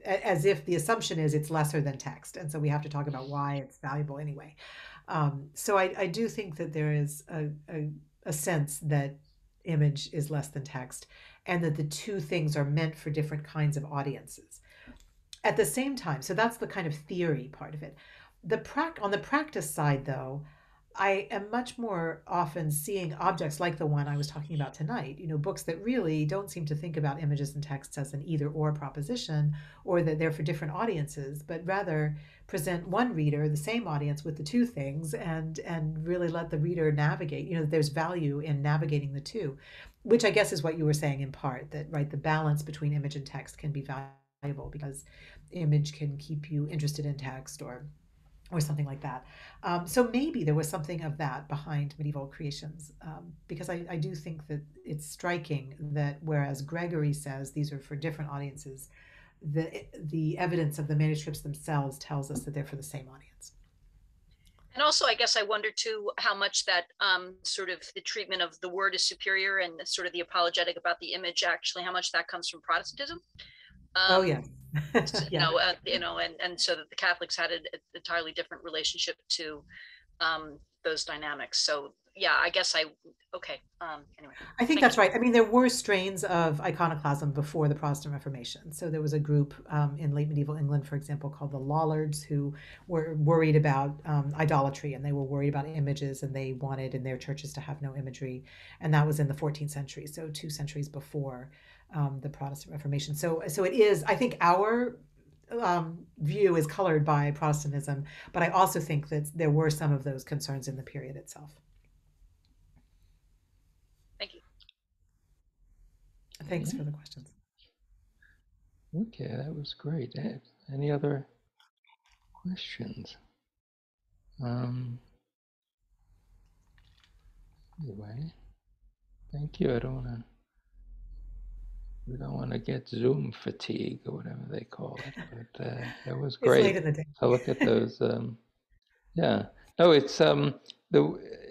as if the assumption is it's lesser than text. And so we have to talk about why it's valuable anyway. So I do think that there is a sense that image is less than text and that the two things are meant for different kinds of audiences. at the same time, so that's the kind of theory part of it. On the practice side, though, I am much more often seeing objects like the one I was talking about tonight, books that really don't seem to think about images and texts as an either or proposition or that they're for different audiences, but rather present one reader, the same audience, with the two things and really let the reader navigate. There's value in navigating the two, which I guess is what you were saying in part, that right, the balance between image and text can be valuable because image can keep you interested in text or something like that. So maybe there was something of that behind medieval creations, because I do think that it's striking that whereas Gregory says these are for different audiences, the evidence of the manuscripts themselves tells us that they're for the same audience. And also, I guess I wonder too how much that sort of the treatment of the word is superior and sort of the apologetic about the image, actually, how much that comes from Protestantism. Oh yeah. Yeah. And so that the Catholics had an entirely different relationship to those dynamics. So yeah, I guess anyway. I think that's right. I mean, there were strains of iconoclasm before the Protestant Reformation. So there was a group in late medieval England, for example, called the Lollards, who were worried about idolatry, and they were worried about images, and they wanted in their churches to have no imagery. And that was in the 14th century, so 2 centuries before the Protestant Reformation. So it is, I think our view is colored by Protestantism, but I also think that there were some of those concerns in the period itself. Thank you. Thanks for the questions. Okay, that was great. Any other questions? Anyway, thank you. We don't want to get Zoom fatigue or whatever they call it, but that was great. It's late in the day. To look at those. Yeah. No, it's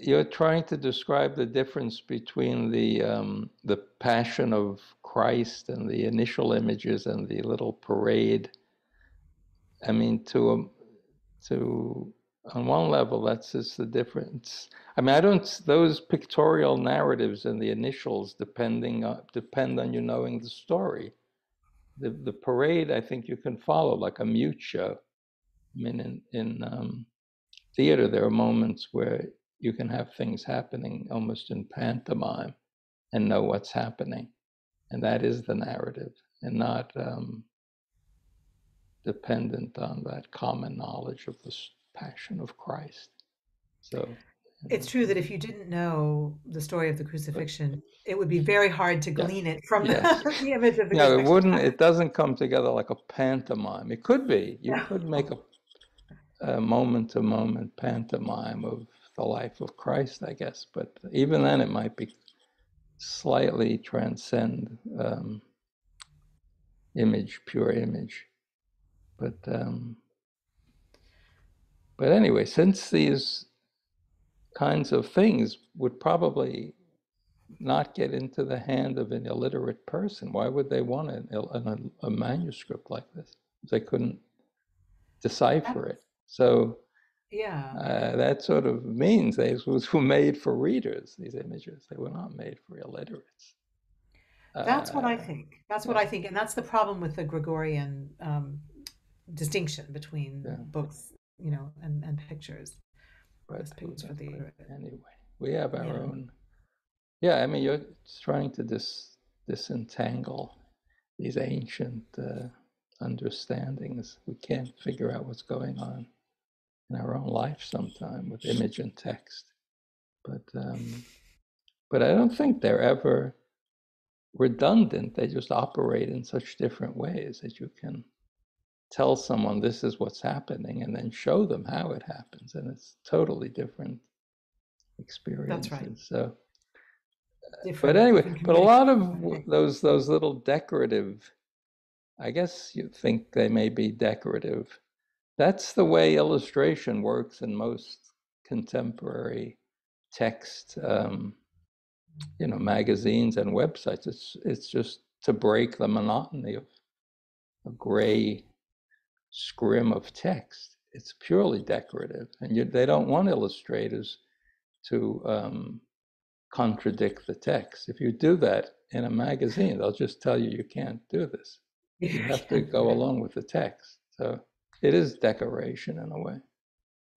you're trying to describe the difference between the Passion of Christ and the initial images and the little parade. I mean, on one level, that's just the difference. I mean, those pictorial narratives and the initials depend on you knowing the story. The parade, I think you can follow like a mute show. I mean, in theater, there are moments where you can have things happening almost in pantomime and know what's happening. And that is the narrative and not dependent on that common knowledge of the Passion of Christ. So it's true that if you didn't know the story of the crucifixion, it would be very hard to glean it from the image of the crucifixion. It doesn't come together like a pantomime. It could be. You could make a moment-to-moment pantomime of the life of Christ, I guess. But even then, it might be slightly transcend pure image. But anyway, since these kinds of things would probably not get into the hand of an illiterate person, why would they want a manuscript like this? They couldn't decipher it. So that sort of means they were made for readers, these images. They were not made for illiterates. That's what I think. That's what I think. And that's the problem with the Gregorian distinction between books, and pictures. But anyway, we have our own. Yeah, I mean, you're trying to disentangle these ancient understandings. We can't figure out what's going on in our own life sometime with image and text. But I don't think they're ever redundant. They just operate in such different ways that you can tell someone this is what's happening and then show them how it happens, and it's totally different experiences. That's right. So but anyway, but a lot of those little decorative, I guess you think they may be decorative. That's the way illustration works in most contemporary text, magazines and websites. It's just to break the monotony of a gray scrim of text. It's purely decorative, and they don't want illustrators to contradict the text. If you do that in a magazine, they'll just tell you can't do this. You have to go along with the text. So it is decoration in a way.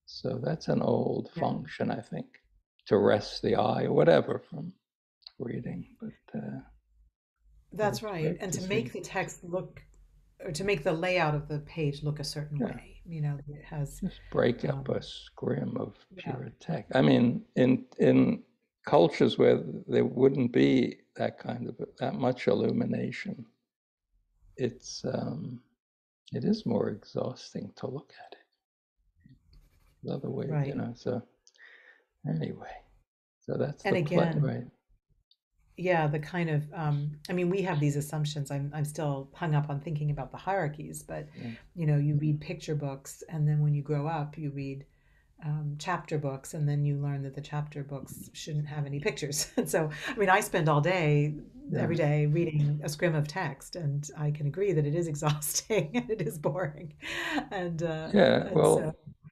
So that's an old function, I think, to rest the eye or whatever from reading. But that's right. And to make the text look, or to make the layout of the page look a certain way, you know, it has just break up a scrim of pure text. I mean, in cultures where there wouldn't be that kind of that much illumination, it is more exhausting to look at it. The other way, you know. So anyway, so that's and the again, right. Yeah, the kind of I mean, we have these assumptions. I'm still hung up on thinking about the hierarchies, but you know, you read picture books, and then when you grow up, you read chapter books, and then you learn that the chapter books shouldn't have any pictures. And so, I mean, I spend all day, every day, reading a scrim of text, and I can agree that it is exhausting and it is boring. And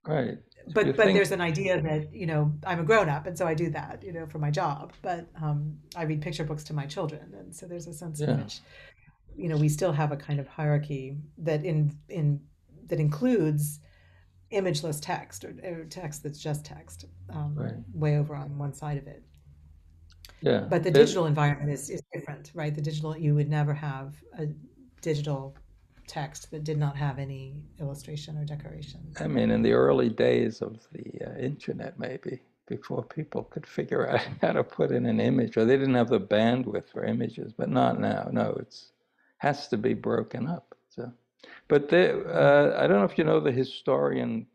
right. But there's an idea that, you know, I'm a grown up, and so I do that, you know, for my job. But I read picture books to my children, and so there's a sense in which, you know, we still have a kind of hierarchy that that includes imageless text or text that's just text, way over on one side of it. Yeah. But the digital environment is different, right? The digital, you would never have a digital text that did not have any illustration or decoration. I mean, in the early days of the internet, maybe, before people could figure out how to put in an image, or they didn't have the bandwidth for images, but not now. No, it's has to be broken up. So, but I don't know if you know the historian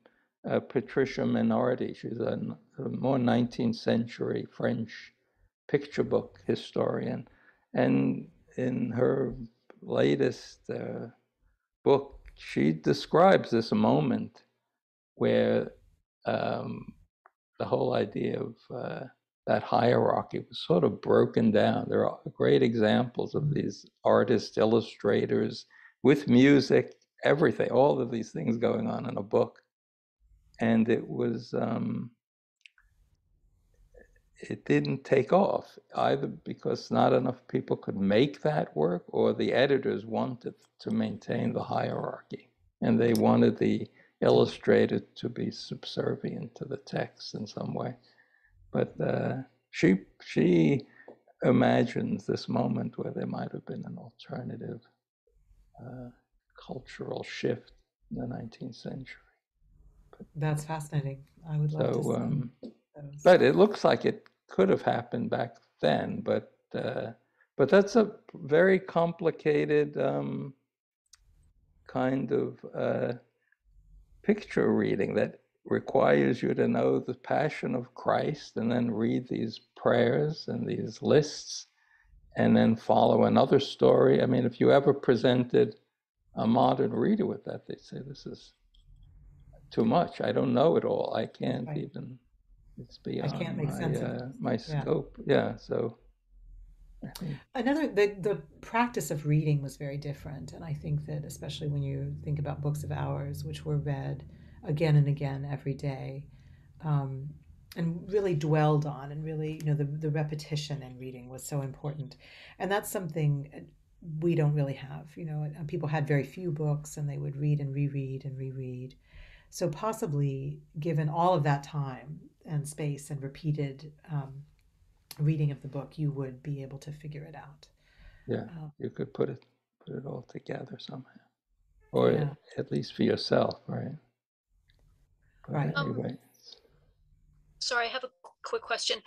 Patricia Minardi. She's a more 19th century French picture book historian, and in her latest book, she describes this moment where the whole idea of that hierarchy was sort of broken down. There are great examples of these artists, illustrators, with music, everything, all of these things going on in a book. And it was, it didn't take off, either because not enough people could make that work, or the editors wanted to maintain the hierarchy. And they wanted the illustrator to be subservient to the text in some way. But she imagines this moment where there might have been an alternative cultural shift in the 19th century. That's fascinating. I would love to see those. But it looks like it could have happened back then. But that's a very complicated kind of picture reading that requires you to know the Passion of Christ and then read these prayers and these lists and then follow another story. I mean, if you ever presented a modern reader with that, they'd say, this is too much. I don't know it all. I can't even, it's beyond my scope. Yeah, so. The practice of reading was very different, and I think that especially when you think about books of hours, which were read again and again every day, and really dwelled on, and really, you know, the repetition in reading was so important, and that's something we don't really have. You know, people had very few books, and they would read and reread and reread. So possibly, given all of that time and space and repeated reading of the book, you would be able to figure it out. Yeah, you could put it all together somehow, or at least for yourself, right? But anyway. Sorry, I have a quick question.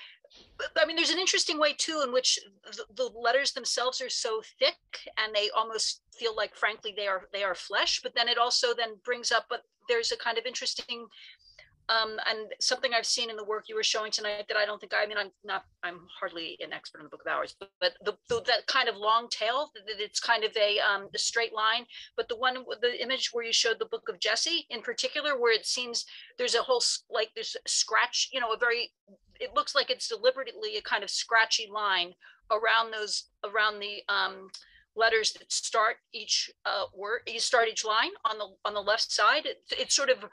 I mean, there's an interesting way too in which the letters themselves are so thick, and they almost feel like, frankly, they are flesh. But then it also then brings up, but there's a kind of interesting. And something I've seen in the work you were showing tonight that I don't think, I mean, I'm hardly an expert in the Book of Hours, but that kind of long tail, that it's kind of a straight line. But the image where you showed the Book of Jesse in particular, where it seems there's a whole, like there's a scratch, you know, it looks like it's deliberately a kind of scratchy line around the letters that start each word. You start each line on the left side. It's sort of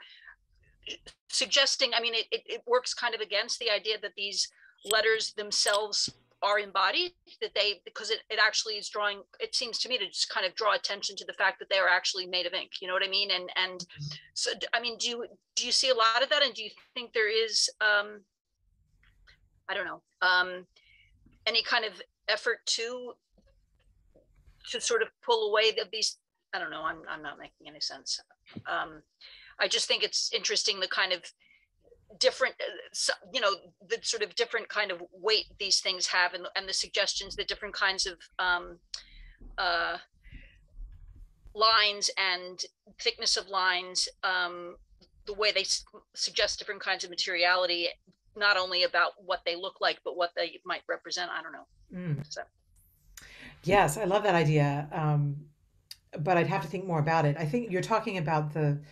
suggesting, I mean, it works kind of against the idea that these letters themselves are embodied, that they, because it actually is drawing, it seems to me to just kind of draw attention to the fact that they are actually made of ink, you know what I mean? And so, I mean, do you see a lot of that? And do you think there is, I don't know, any kind of effort to sort of pull away these, I don't know, I'm not making any sense. I just think it's interesting, the kind of different, you know, the sort of different kind of weight these things have, and the suggestions, the different kinds of lines and thickness of lines, the way they suggest different kinds of materiality, not only about what they look like, but what they might represent. I don't know. So. Yes, I love that idea. But I'd have to think more about it. I think you're talking about the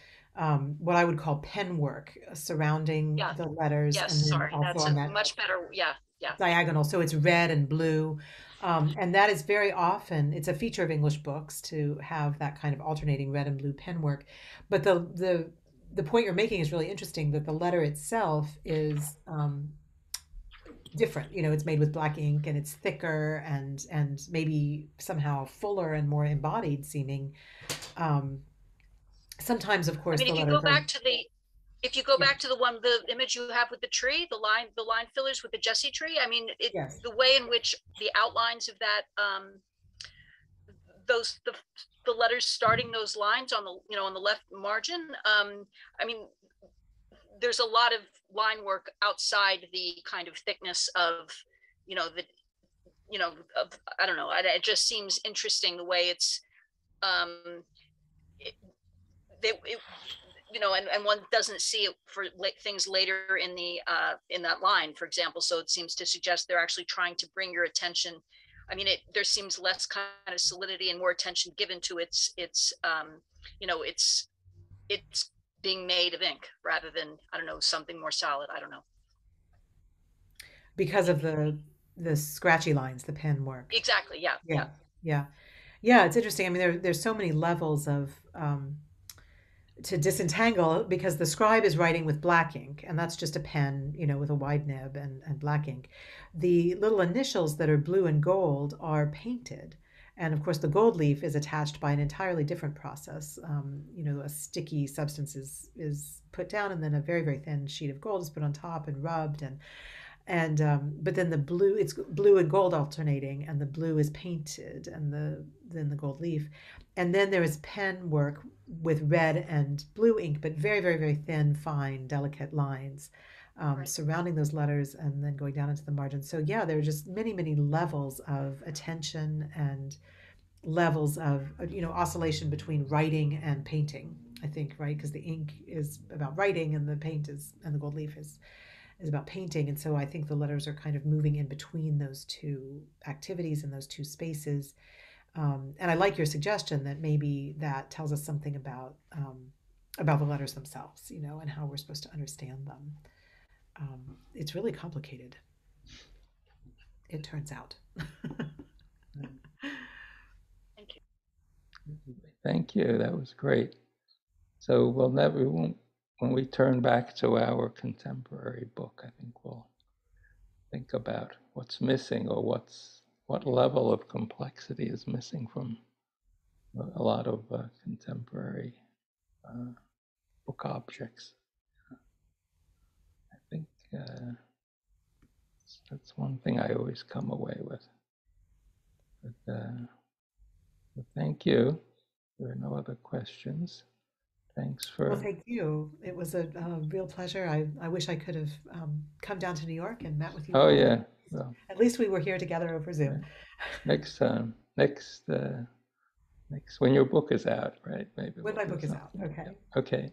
what I would call pen work surrounding the letters, Yes, and then sorry, also that's on a that much better. Yeah. diagonal. So it's red and blue, and that is very often, it's a feature of English books to have that kind of alternating red and blue pen work. But the point you're making is really interesting. That the letter itself is different. You know, it's made with black ink and it's thicker and maybe somehow fuller and more embodied seeming. Sometimes, of I course, mean, the if you letters go are. back to if you go Yeah. back to the image you have with the tree, the line fillers with the Jesse tree, I mean, Yes. the way in which the outlines of that, those, the letters starting those lines on the, you know, on the left margin, I mean, there's a lot of line work outside the kind of thickness of, you know, the, you know, of, I don't know, it just seems interesting the way it's, it, you know, and one doesn't see it for things later in that line, for example. So it seems to suggest they're actually trying to bring your attention. I mean, there seems less kind of solidity and more attention given to its you know, it's being made of ink rather than, I don't know, something more solid. I don't know. Because of the scratchy lines, the pen work. Exactly. Yeah. Yeah, yeah, yeah. It's interesting. I mean, there's so many levels of to disentangle, because the scribe is writing with black ink, and that's just a pen, you know, with a wide nib and black ink. The little initials that are blue and gold are painted. And of course, the gold leaf is attached by an entirely different process. You know, a sticky substance is put down, and then a very, very thin sheet of gold is put on top and rubbed. And but then the blue, it's blue and gold alternating, and the blue is painted, and then the gold leaf, and then there is pen work with red and blue ink, but very, very, very thin, fine, delicate lines Right. surrounding those letters, and then going down into the margin. So yeah, there are just many, many levels of attention and levels of, you know, oscillation between writing and painting, I think, right? Because the ink is about writing, and the paint is, and the gold leaf is about painting. And so I think the letters are kind of moving in between those two activities and those two spaces. And I like your suggestion that maybe that tells us something about the letters themselves, you know, and how we're supposed to understand them. It's really complicated, it turns out. Thank you. Thank you. That was great. So we won't, when we turn back to our contemporary book, I think we'll think about what's missing, or what level of complexity is missing from a lot of contemporary book objects. I think that's one thing I always come away with. But thank you. There are no other questions. Thanks for. Well, thank you. It was a real pleasure. I wish I could have come down to New York and met with you. Oh all. yeah. Well, at least we were here together over Zoom. Next time. Next when your book is out, right? Maybe When we'll my do book is out. something. Okay. Okay.